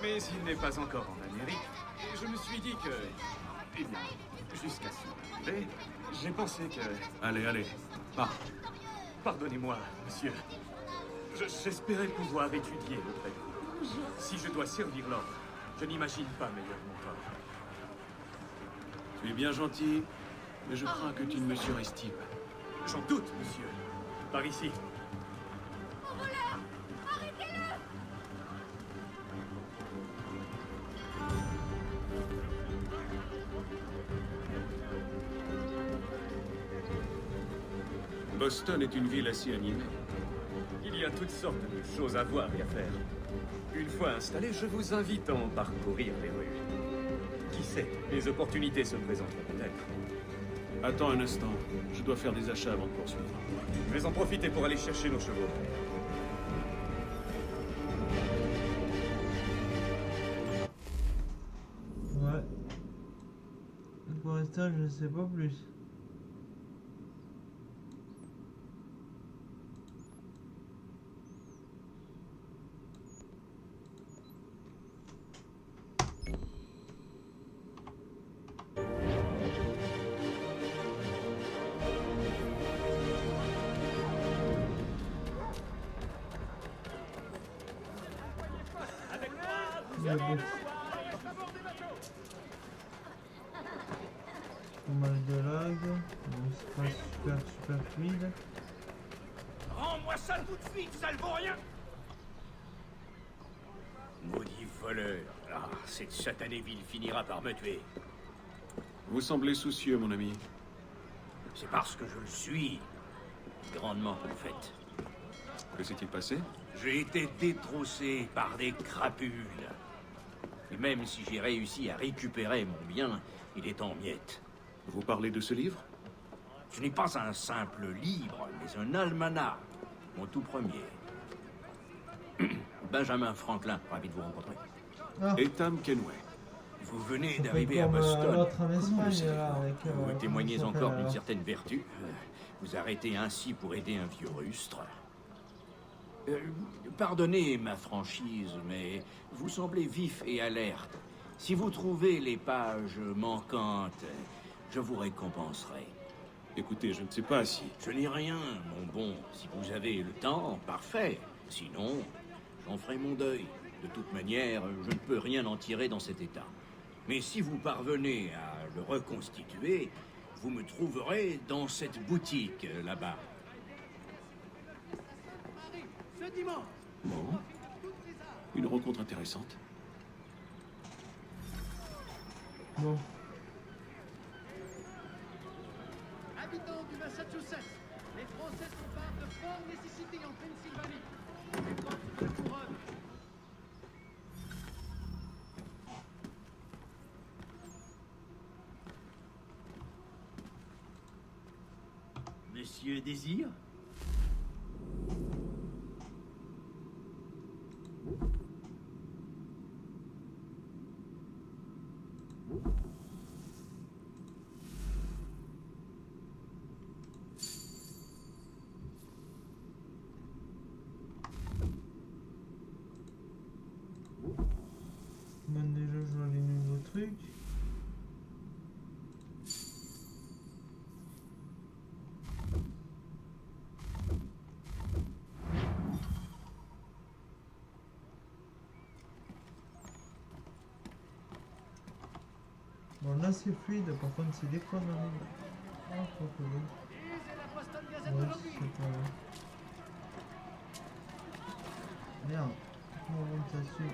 mais il n'est pas encore en Amérique. Et je me suis dit que... Eh bien, jusqu'à son arrivée, j'ai pensé que... Allez, allez, pars. Pardonnez-moi, monsieur. J'espérais pouvoir étudier auprès de vous. Si je dois servir l'ordre, je n'imagine pas meilleur mentor. Tu es bien gentil, mais je crains que tu ne me surestimes. J'en doute, monsieur. Par ici. Boston est une ville assez animée. Il y a toutes sortes de choses à voir et à faire. Une fois installé, je vous invite à en parcourir les rues. Qui sait, les opportunités se présenteront peut-être. Attends un instant, je dois faire des achats avant de poursuivre. Je vais en profiter pour aller chercher nos chevaux. Ouais. Pour l'instant, je ne sais pas plus. Il y a beaucoup. Pas mal de lag. Bon, c'est pas super fluide. Rends-moi ça tout de suite, ça ne vaut rien. Maudit voleur. Ah, cette satanée ville finira par me tuer. Vous semblez soucieux, mon ami. C'est parce que je le suis. Grandement, en fait. Que s'est-il passé? J'ai été détroussé par des crapules. Et même si j'ai réussi à récupérer mon bien, il est en miettes. Vous parlez de ce livre? Ce n'est pas un simple livre, mais un almanach. Mon tout premier. Benjamin Franklin, ravi de vous rencontrer. Ah. Etam Kenway. Vous venez Ça fait d'arriver à comme, Boston. l'autre en Comment le Espagne, savez-vous? là, avec, Vous témoignez comment ça encore s'appelle, d'une certaine vertu. Vous arrêtez ainsi pour aider un vieux rustre. Pardonnez ma franchise, mais vous semblez vif et alerte. Si vous trouvez les pages manquantes, je vous récompenserai. Écoutez, je ne sais pas si... Je n'ai rien, mon bon. Si vous avez le temps, parfait. Sinon, j'en ferai mon deuil. De toute manière, je ne peux rien en tirer dans cet état. Mais si vous parvenez à le reconstituer, vous me trouverez dans cette boutique là-bas. Ce dimanche. Bon. Une rencontre intéressante. Bon. Habitants du Massachusetts, les Français s'emparent de Fort Mississippi en Pennsylvanie. Les forces de couronne. Monsieur Désir? Bon, déjà, je vois les nouveaux trucs. Bon, là c'est fluide, par contre c'est des conneries. Ah, quoi que bon. Ouais, c'est pas là. Merde, on monte là-dessus.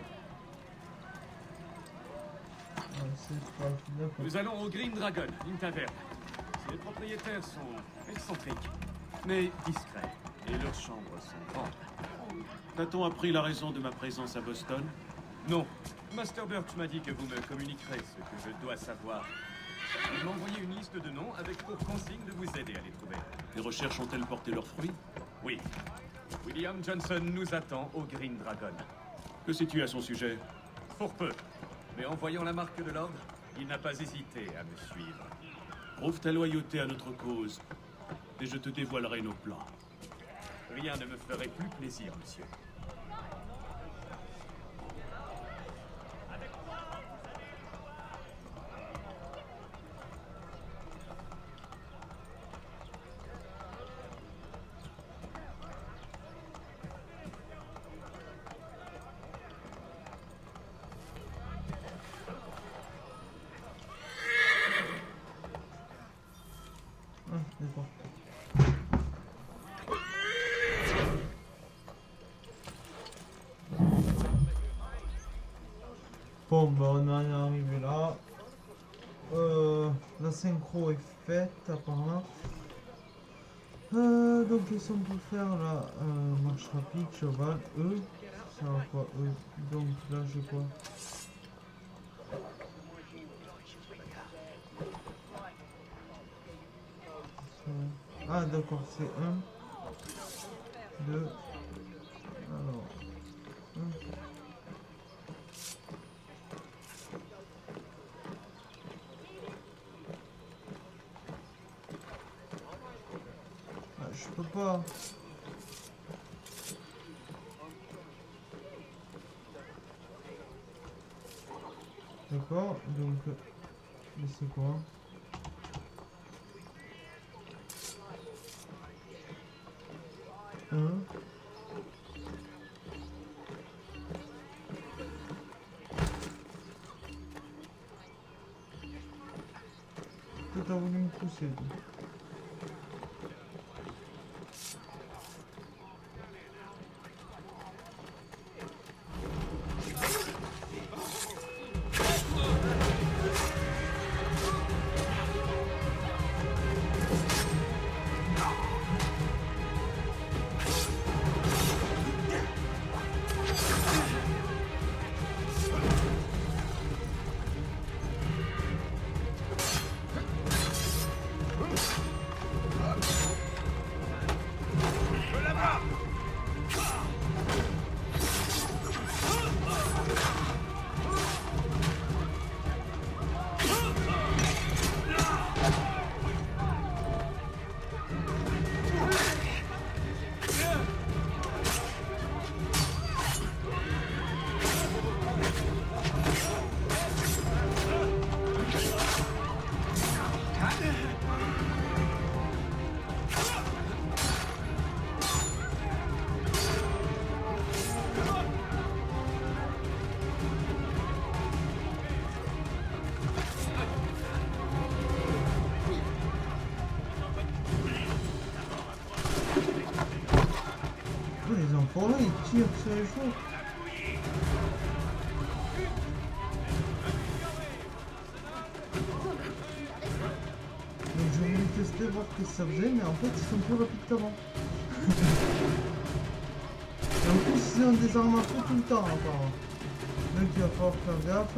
Ouais, c'est pas d'accord. Nous allons au Green Dragon, une taverne. Les propriétaires sont excentriques, mais discrets, et leurs chambres sont grandes. T'a-t-on appris la raison de ma présence à Boston? Non. Master Birch m'a dit que vous me communiquerez ce que je dois savoir. Il m'a envoyé une liste de noms avec pour consigne de vous aider à les trouver. Les recherches ont-elles porté leurs fruits? Oui. William Johnson nous attend au Green Dragon. Que sais-tu à son sujet? Pour peu. Mais en voyant la marque de l'ordre, il n'a pas hésité à me suivre. Prouve ta loyauté à notre cause, et je te dévoilerai nos plans. Rien ne me ferait plus plaisir, monsieur. Ah, d'accord. Bon, bah on en est arrivé là. La synchro est faite apparemment. Donc qu'est-ce qu'on peut faire là? Marche rapide, cheval, E. Ça va quoi, E? Donc là j'ai quoi? Ah d'accord, c'est 1, 2, alors, 1. Ah, je peux pas. D'accord, donc, mais c'est quoi? T'as voulu me pousser. l'enfoiré, il tire sur les choses. Donc je voulais tester, voir ce que ça faisait, mais en fait ils sont plus rapides qu'avant. Et en plus ils ont des armes à feu tout le temps apparemment. Donc il va falloir faire gaffe.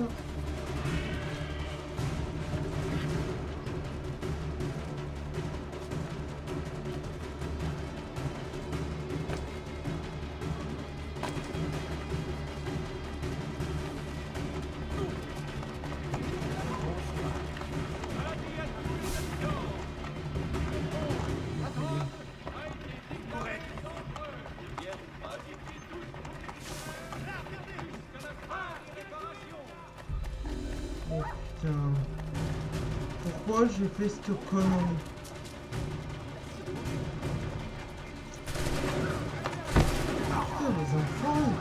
Oh putain. Pourquoi j'ai fait cette connerie? Putain les enfants.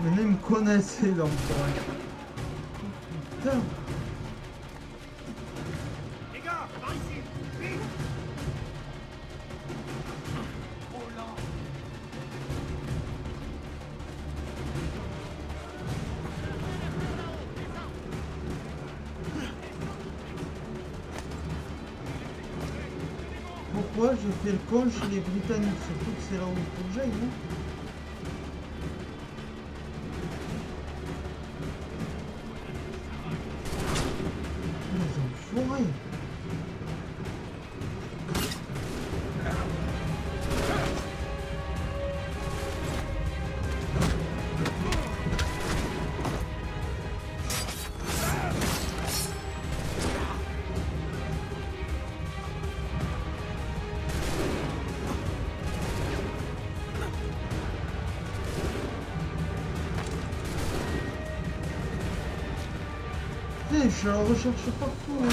Mais ils me connaissaient l'enfoiré. Putain. Les gars, par ici, vite! Oh là! Pourquoi j'ai fait le con chez les Britanniques? Surtout que c'est là où il faut que j'aille, non? Les enfoirés. Je suis à la recherche partout. Hein.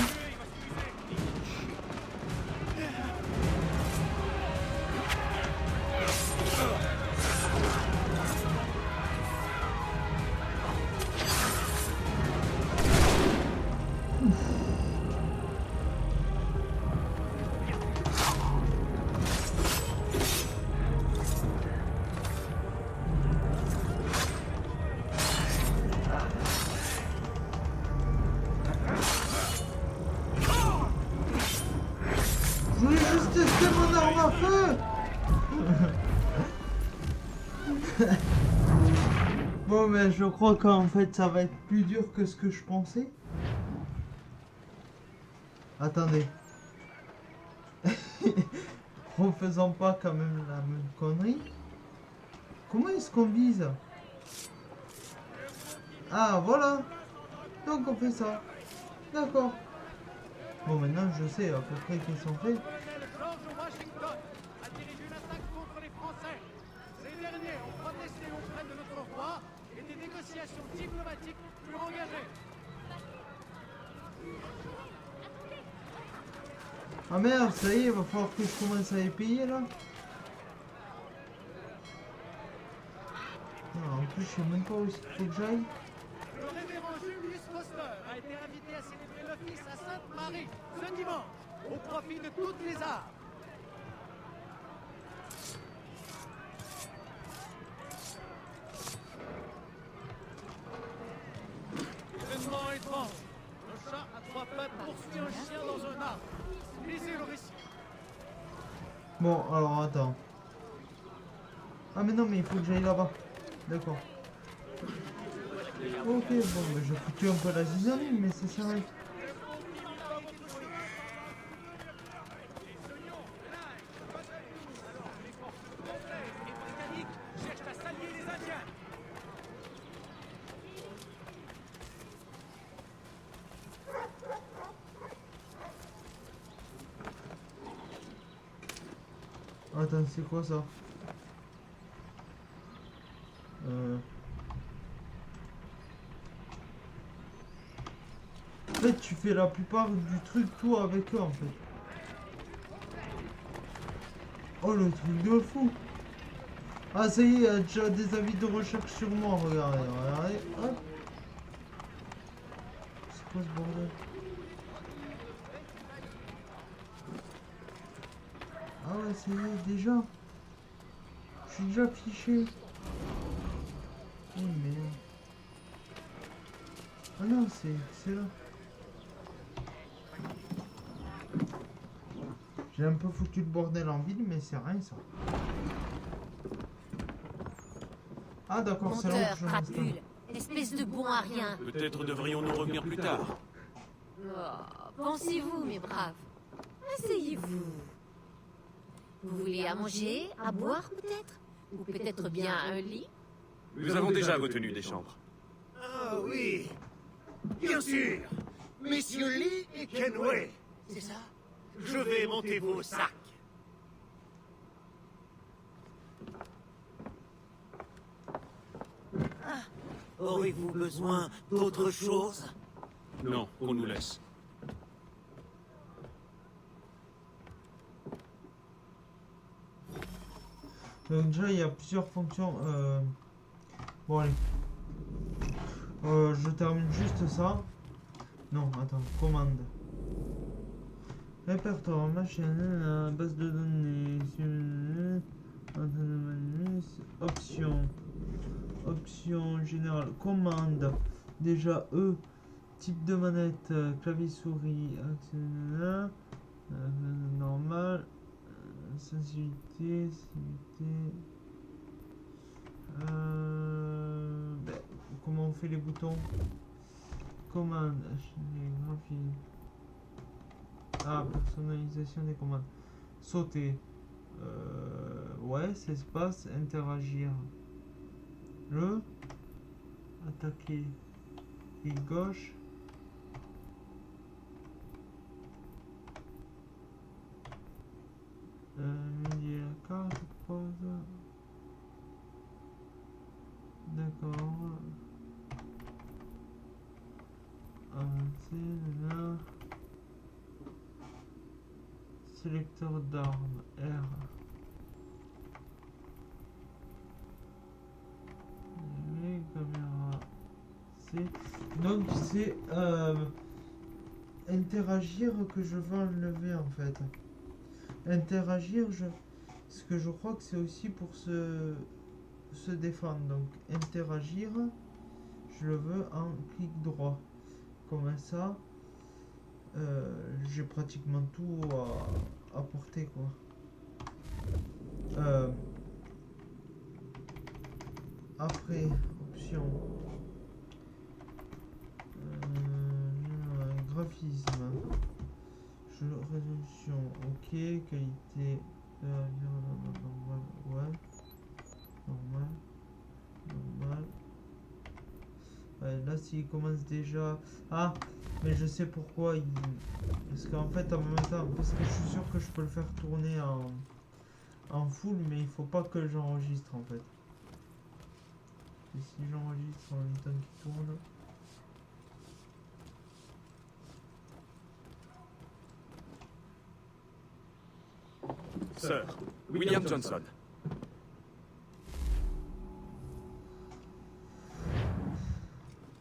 Je voulais juste tester mon arme à feu. Bon mais je crois qu'en fait ça va être plus dur que ce que je pensais. Attendez. Refaisons pas quand même la même connerie. Comment est-ce qu'on vise? Ah voilà. Donc on fait ça. D'accord. Bon maintenant je sais à peu près qu'ils sont faits. George Washington a dirigé une attaque contre les Français. Ces derniers ont protesté auprès de notre roi et des négociations diplomatiques furent engagées. Ah merde, ça y est, il va falloir que je commence à les payer là. Non, en plus je sais même pas où il faut que j'aille. Le révérend Julius Foster a été invité à célébrer l'office à Sainte-Marie ce dimanche, au profit de toutes les arts. Événement étrange. Le chat à trois pattes poursuit un chien dans un arbre. Lisez le récit. Bon, alors attends. Ah mais non, mais il faut que j'aille là-bas. D'accord. Ok, bon, mais je foutu un peu la zizanie, mais c'est sérieux. Attends, c'est quoi ça? En fait, tu fais la plupart du truc toi avec eux en fait. Oh le truc de fou. Ah ça y est, il y a déjà des avis de recherche sur moi, regardez, regardez, hop. C'est quoi ce bordel? Ah ouais, ça y est, déjà. Je suis déjà fiché. Oh merde. Ah non, c'est là. J'ai un peu foutu le bordel en ville, mais c'est rien ça. Ah d'accord, c'est là Menteur, que je crapule, espèce de bon à rien. Peut-être devrions-nous revenir plus tard. Oh, pensez-vous, mes braves. Asseyez-vous. Vous voulez à manger, à boire peut-être? Ou peut-être bien un lit? Nous avons déjà retenu des chambres. Ah oui, bien sûr. Messieurs Lee et Kenway, c'est ça? Je vais monter vos sacs. Ah, aurez-vous besoin d'autre chose? Non, qu'on nous laisse. Donc déjà il y a plusieurs fonctions. Bon allez. Je termine juste ça. Non, attends, commande. Répertoire, machine, base de données, option. Option générale, commande. Déjà type de manette, clavier souris, normal. Sensibilité. Comment on fait les boutons? Commande, graphie. Ah, personnalisation des commandes. Sauter. Ouais, c'est espace, interagir. Attaquer. Clic gauche. Milieu carte, pause. D'accord. Avancer, là. Sélecteur d'armes, R. Et caméra, C. Donc c'est interagir que je veux enlever en fait. Interagir, ce que je crois que c'est aussi pour se défendre. Donc interagir, je le veux en clic droit. Comme ça, j'ai pratiquement tout à porter quoi. Après, option. Graphisme. Résolution, ok. Qualité. Normal, ouais. Normal. Ouais, là, s'il commence déjà... Ah, mais je sais pourquoi il... Parce qu'en fait, en même temps, parce que je suis sûr que je peux le faire tourner en full, mais il faut pas que j'enregistre en fait. Et si j'enregistre en même temps qu'il tourne... Sir, William Johnson.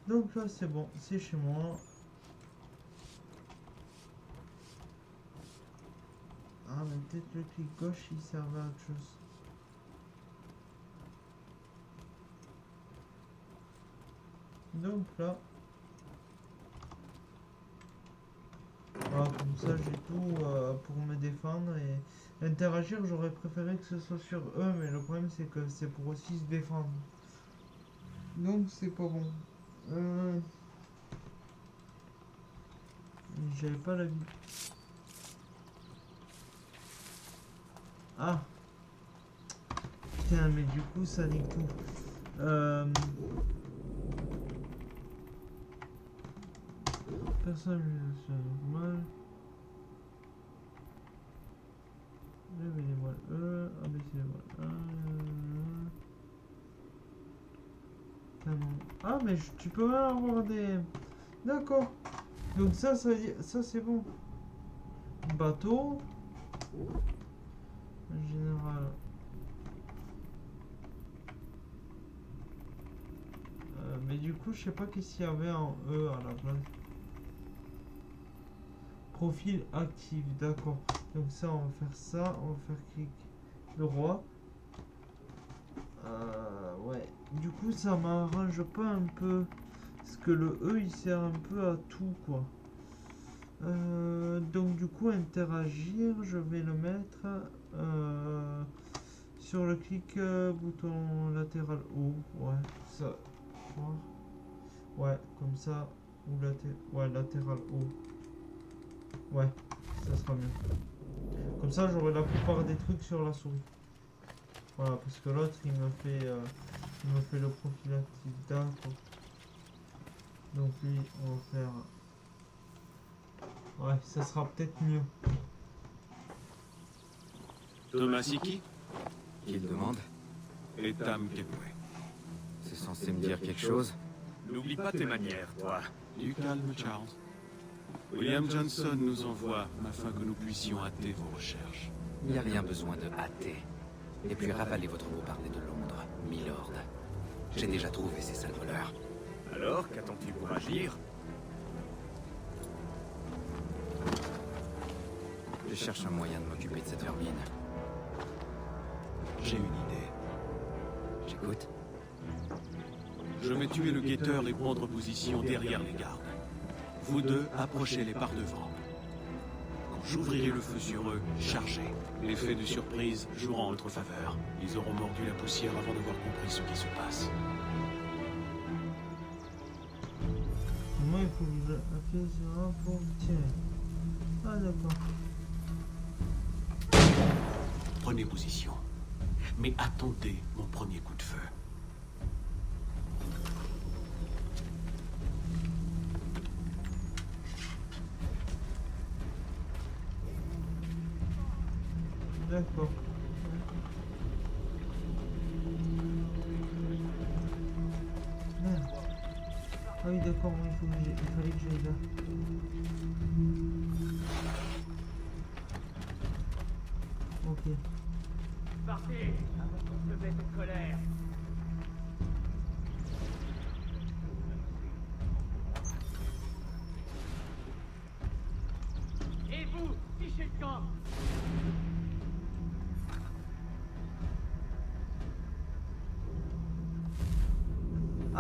Donc là c'est bon, c'est chez moi. Ah mais peut-être le clic gauche il servait à autre chose. Donc là. Voilà, comme ça j'ai tout pour me défendre et interagir. J'aurais préféré que ce soit sur eux, mais le problème c'est que c'est pour aussi se défendre. Donc c'est pas bon. J'avais pas la vie. Ah putain, mais du coup ça nique tout. Personnalisation normale. Lever les voiles abaisser les voiles Ah mais tu peux avoir des... D'accord. Donc ça c'est bon. Bateau. En général. Mais du coup, je sais pas qu'est-ce qu'il y avait en E à la base. Profil actif, d'accord. Donc ça, on va faire ça. On va faire clic le roi. Ouais. Du coup, ça m'arrange pas un peu. Parce que le E, il sert un peu à tout, quoi. Donc du coup, interagir, je vais le mettre sur le clic bouton latéral haut. Ouais, ça. Ouais, comme ça. Ou latéral haut. Ouais, ça sera mieux. Comme ça, j'aurai la plupart des trucs sur la souris. Voilà, parce que l'autre, il me fait le profil actif. D'accord. Donc lui, on va faire... Ouais, ça sera peut-être mieux. Tomasiki? Qu'il demande? Et Tam Kenway. C'est censé me dire quelque chose? N'oublie pas tes manières, toi. Du calme, Charles. William Johnson nous envoie afin que nous puissions hâter vos recherches. Il n'y a rien besoin de hâter. Et puis ravalez votre beau parler de Londres, Milord. J'ai déjà trouvé ces sales voleurs. Alors, qu'attends-tu pour agir? Je cherche un moyen de m'occuper de cette vermine. J'ai une idée. J'écoute. Je vais tuer le guetteur et prendre position derrière les gardes. Vous deux, approchez-les par devant. Quand j'ouvrirai le feu sur eux, chargez. L'effet de surprise jouera en notre faveur. Ils auront mordu la poussière avant d'avoir compris ce qui se passe. Moi, il faut que j'appuie sur un pour tirer. Ah, d'accord. Prenez position. Mais attendez mon premier coup de feu. D'accord. Merde. Ah oui, d'accord, il fallait que j'aille là. Ok. Partez avant qu'on se mette en colère. Et vous, fichez le camp.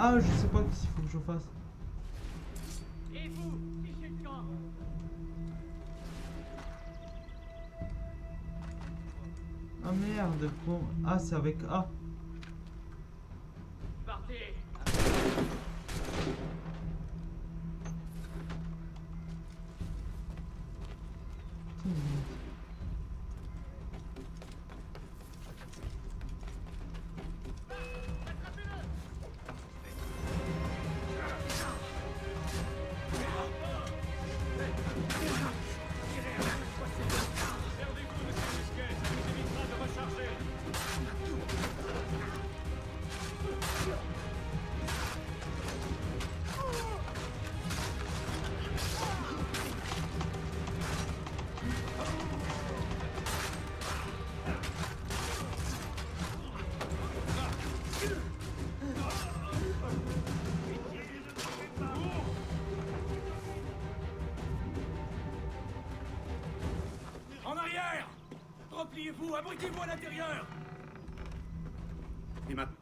Ah, je sais pas qu'est-ce qu'il faut que je fasse. Et vous, fichez le camp. Ah merde, quoi. Ah, c'est avec A. Partez. En arrière! Repliez-vous, abritez-vous à l'intérieur! Et maintenant...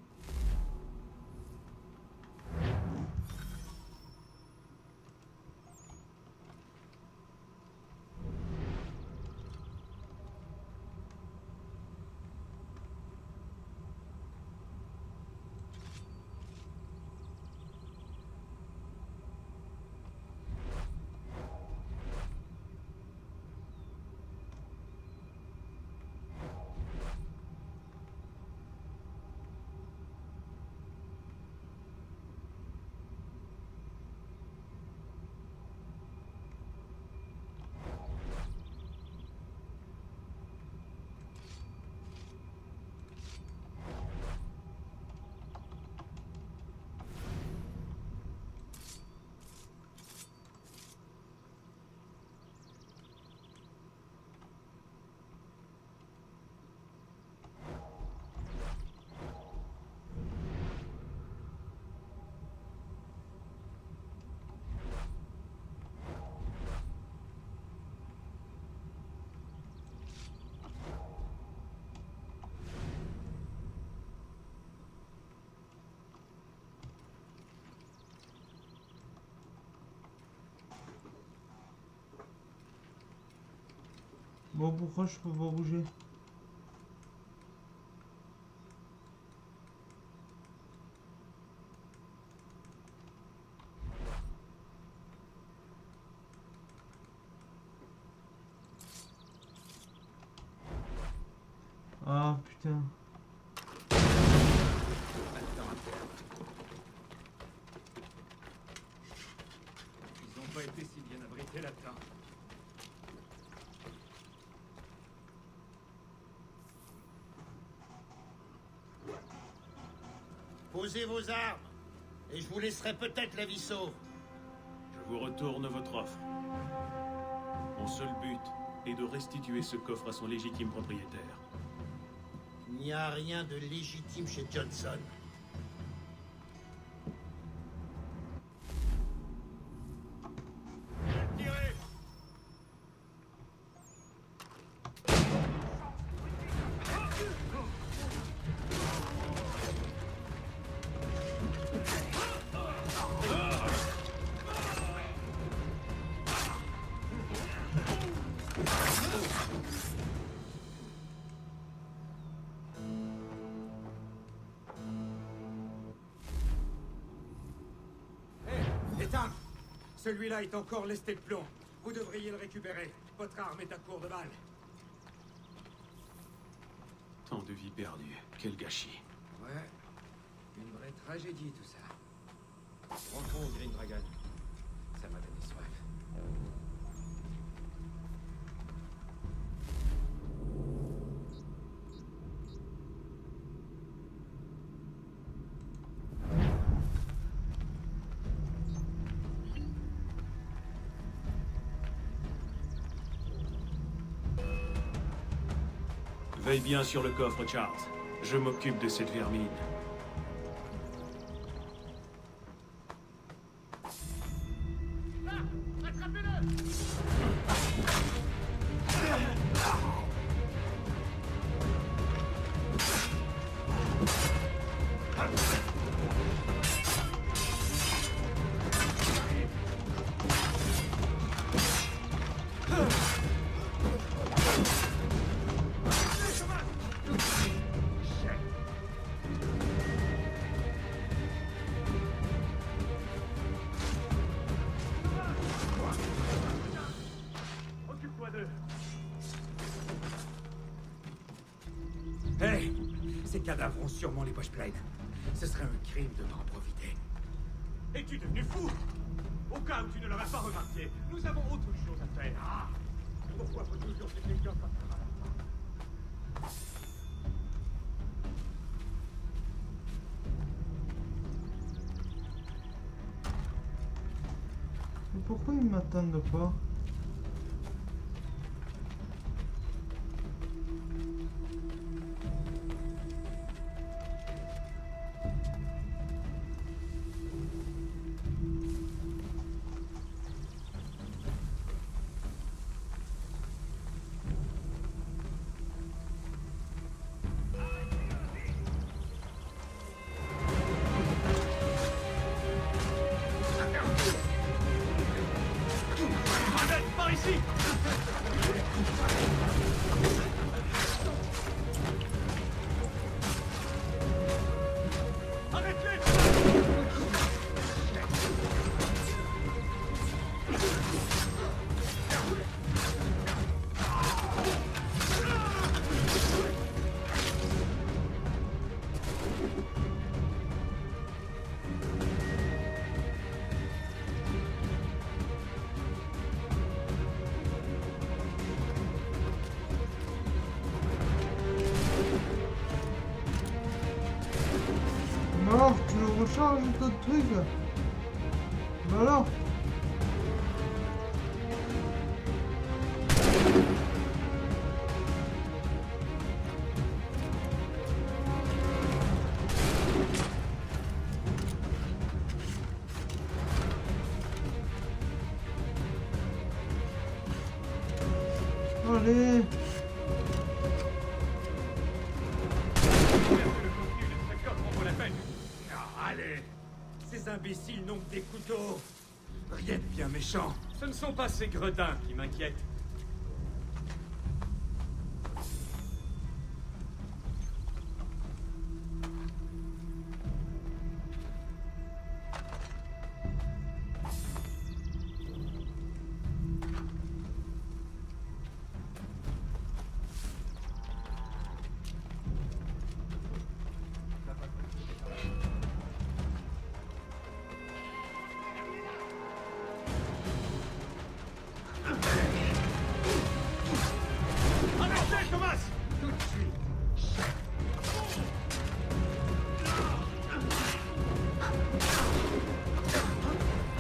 Bon, pourquoi je peux pas bouger? Ah putain. Ils ont pas été si bien abrités là-dedans. Posez vos armes, et je vous laisserai peut-être la vie sauve. Je vous retourne votre offre. Mon seul but est de restituer ce coffre à son légitime propriétaire. Il n'y a rien de légitime chez Johnson. Tirez! Ethan, celui-là est encore lesté de plomb. Vous devriez le récupérer. Votre arme est à court de balles. Tant de vies perdues. Quel gâchis. Ouais, une vraie tragédie tout ça. Rencontre Green Dragon. Ça m'a donné soif. Veille bien sur le coffre, Charles. Je m'occupe de cette vermine. Hey! Ces cadavres ont sûrement les poches pleines. Ce serait un crime de m'en profiter. Es-tu devenu fou? Au cas où tu ne l'aurais pas remarqué, nous avons autre chose à faire. Ah! Pourquoi faut toujours que quelqu'un fasse ça? Mais pourquoi ils m'attendent pas? Par ici! Alors, tu le recharges ton truc? Bah alors. Allez. Allez! Ces imbéciles n'ont que des couteaux! Rien de bien méchant! Ce ne sont pas ces gredins qui m'inquiètent. Arrêtez, Thomas! Tout de suite.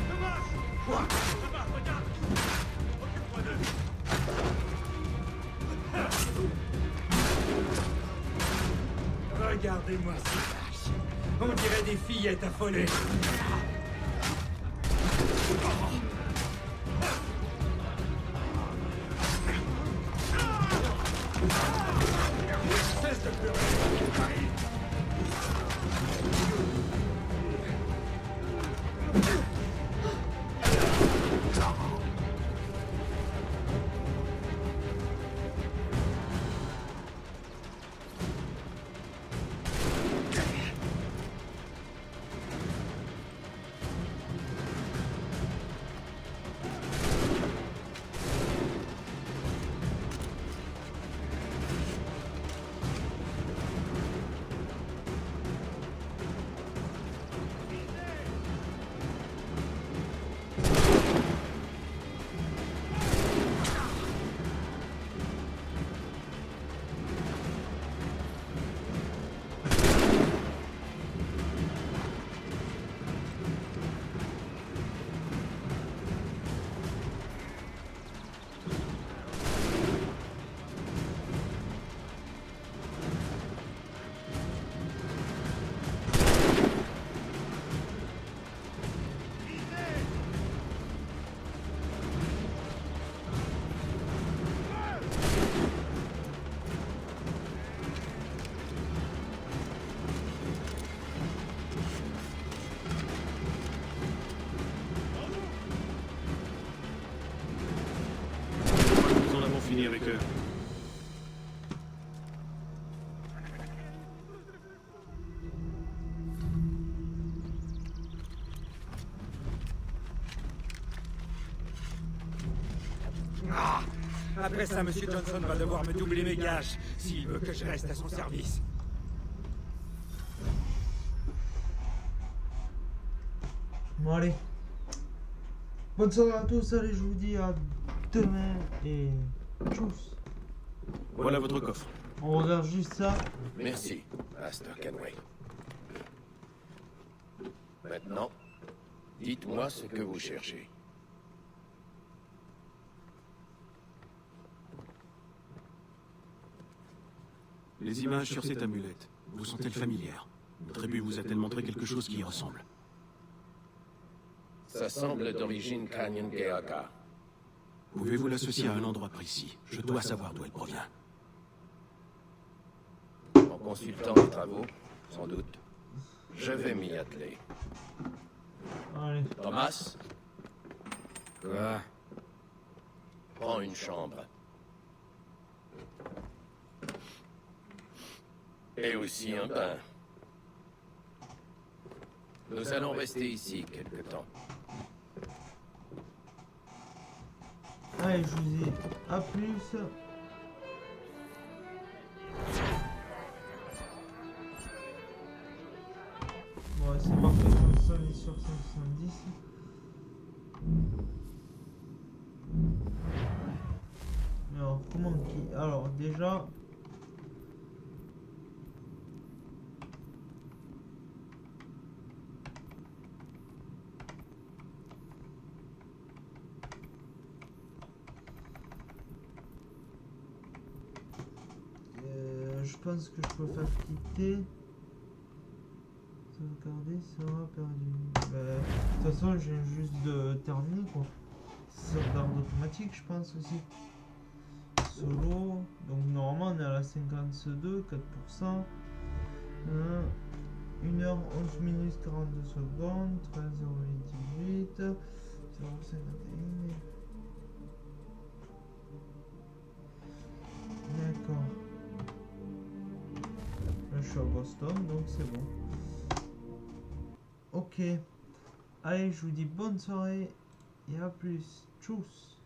Thomas! Quoi? Là-bas, regarde! Occupe-toi d'eux! Regardez-moi ces vaches. On dirait des fillettes affolées. Cesse de pleurer, Harry. Nous en avons fini avec eux. Ah! Après ça, M. Johnson va devoir me doubler mes gages s'il veut que je reste à son service. Bon allez. Bonne soirée à tous, allez je vous dis à demain et tchuss. Voilà votre coffre. On regarde juste ça. Merci, Master Kenway. Maintenant, dites-moi ce que vous cherchez. Les images sur cette amulette, vous sont-elles familières? Votre tribu vous a-t-elle montré quelque chose qui y ressemble? Ça semble d'origine Canyon Geaka. Pouvez-vous l'associer à un endroit précis? Je dois savoir d'où elle provient. En consultant les travaux, sans doute. Je vais m'y atteler. Allez. Thomas? Quoi? Prends une chambre. Et aussi un bain. Nous allons rester ici quelque temps. Allez, je vous dis à plus. Bon, c'est parfait, comme ça, on est sur 170. Alors, comment qui... Alors, déjà... je pense que je peux faire quitter. Sauvegarder sera perdu. De toute façon, j'ai juste de terminer quoi. Sauvegarde automatique, je pense aussi. Solo. Donc normalement on est à la 52, 4%. 1h 11 minutes 42 secondes. 13h18. 0,51. D'accord. Là, je suis à Boston, donc c'est bon. Ok. Allez, je vous dis bonne soirée et à plus. Tchuss.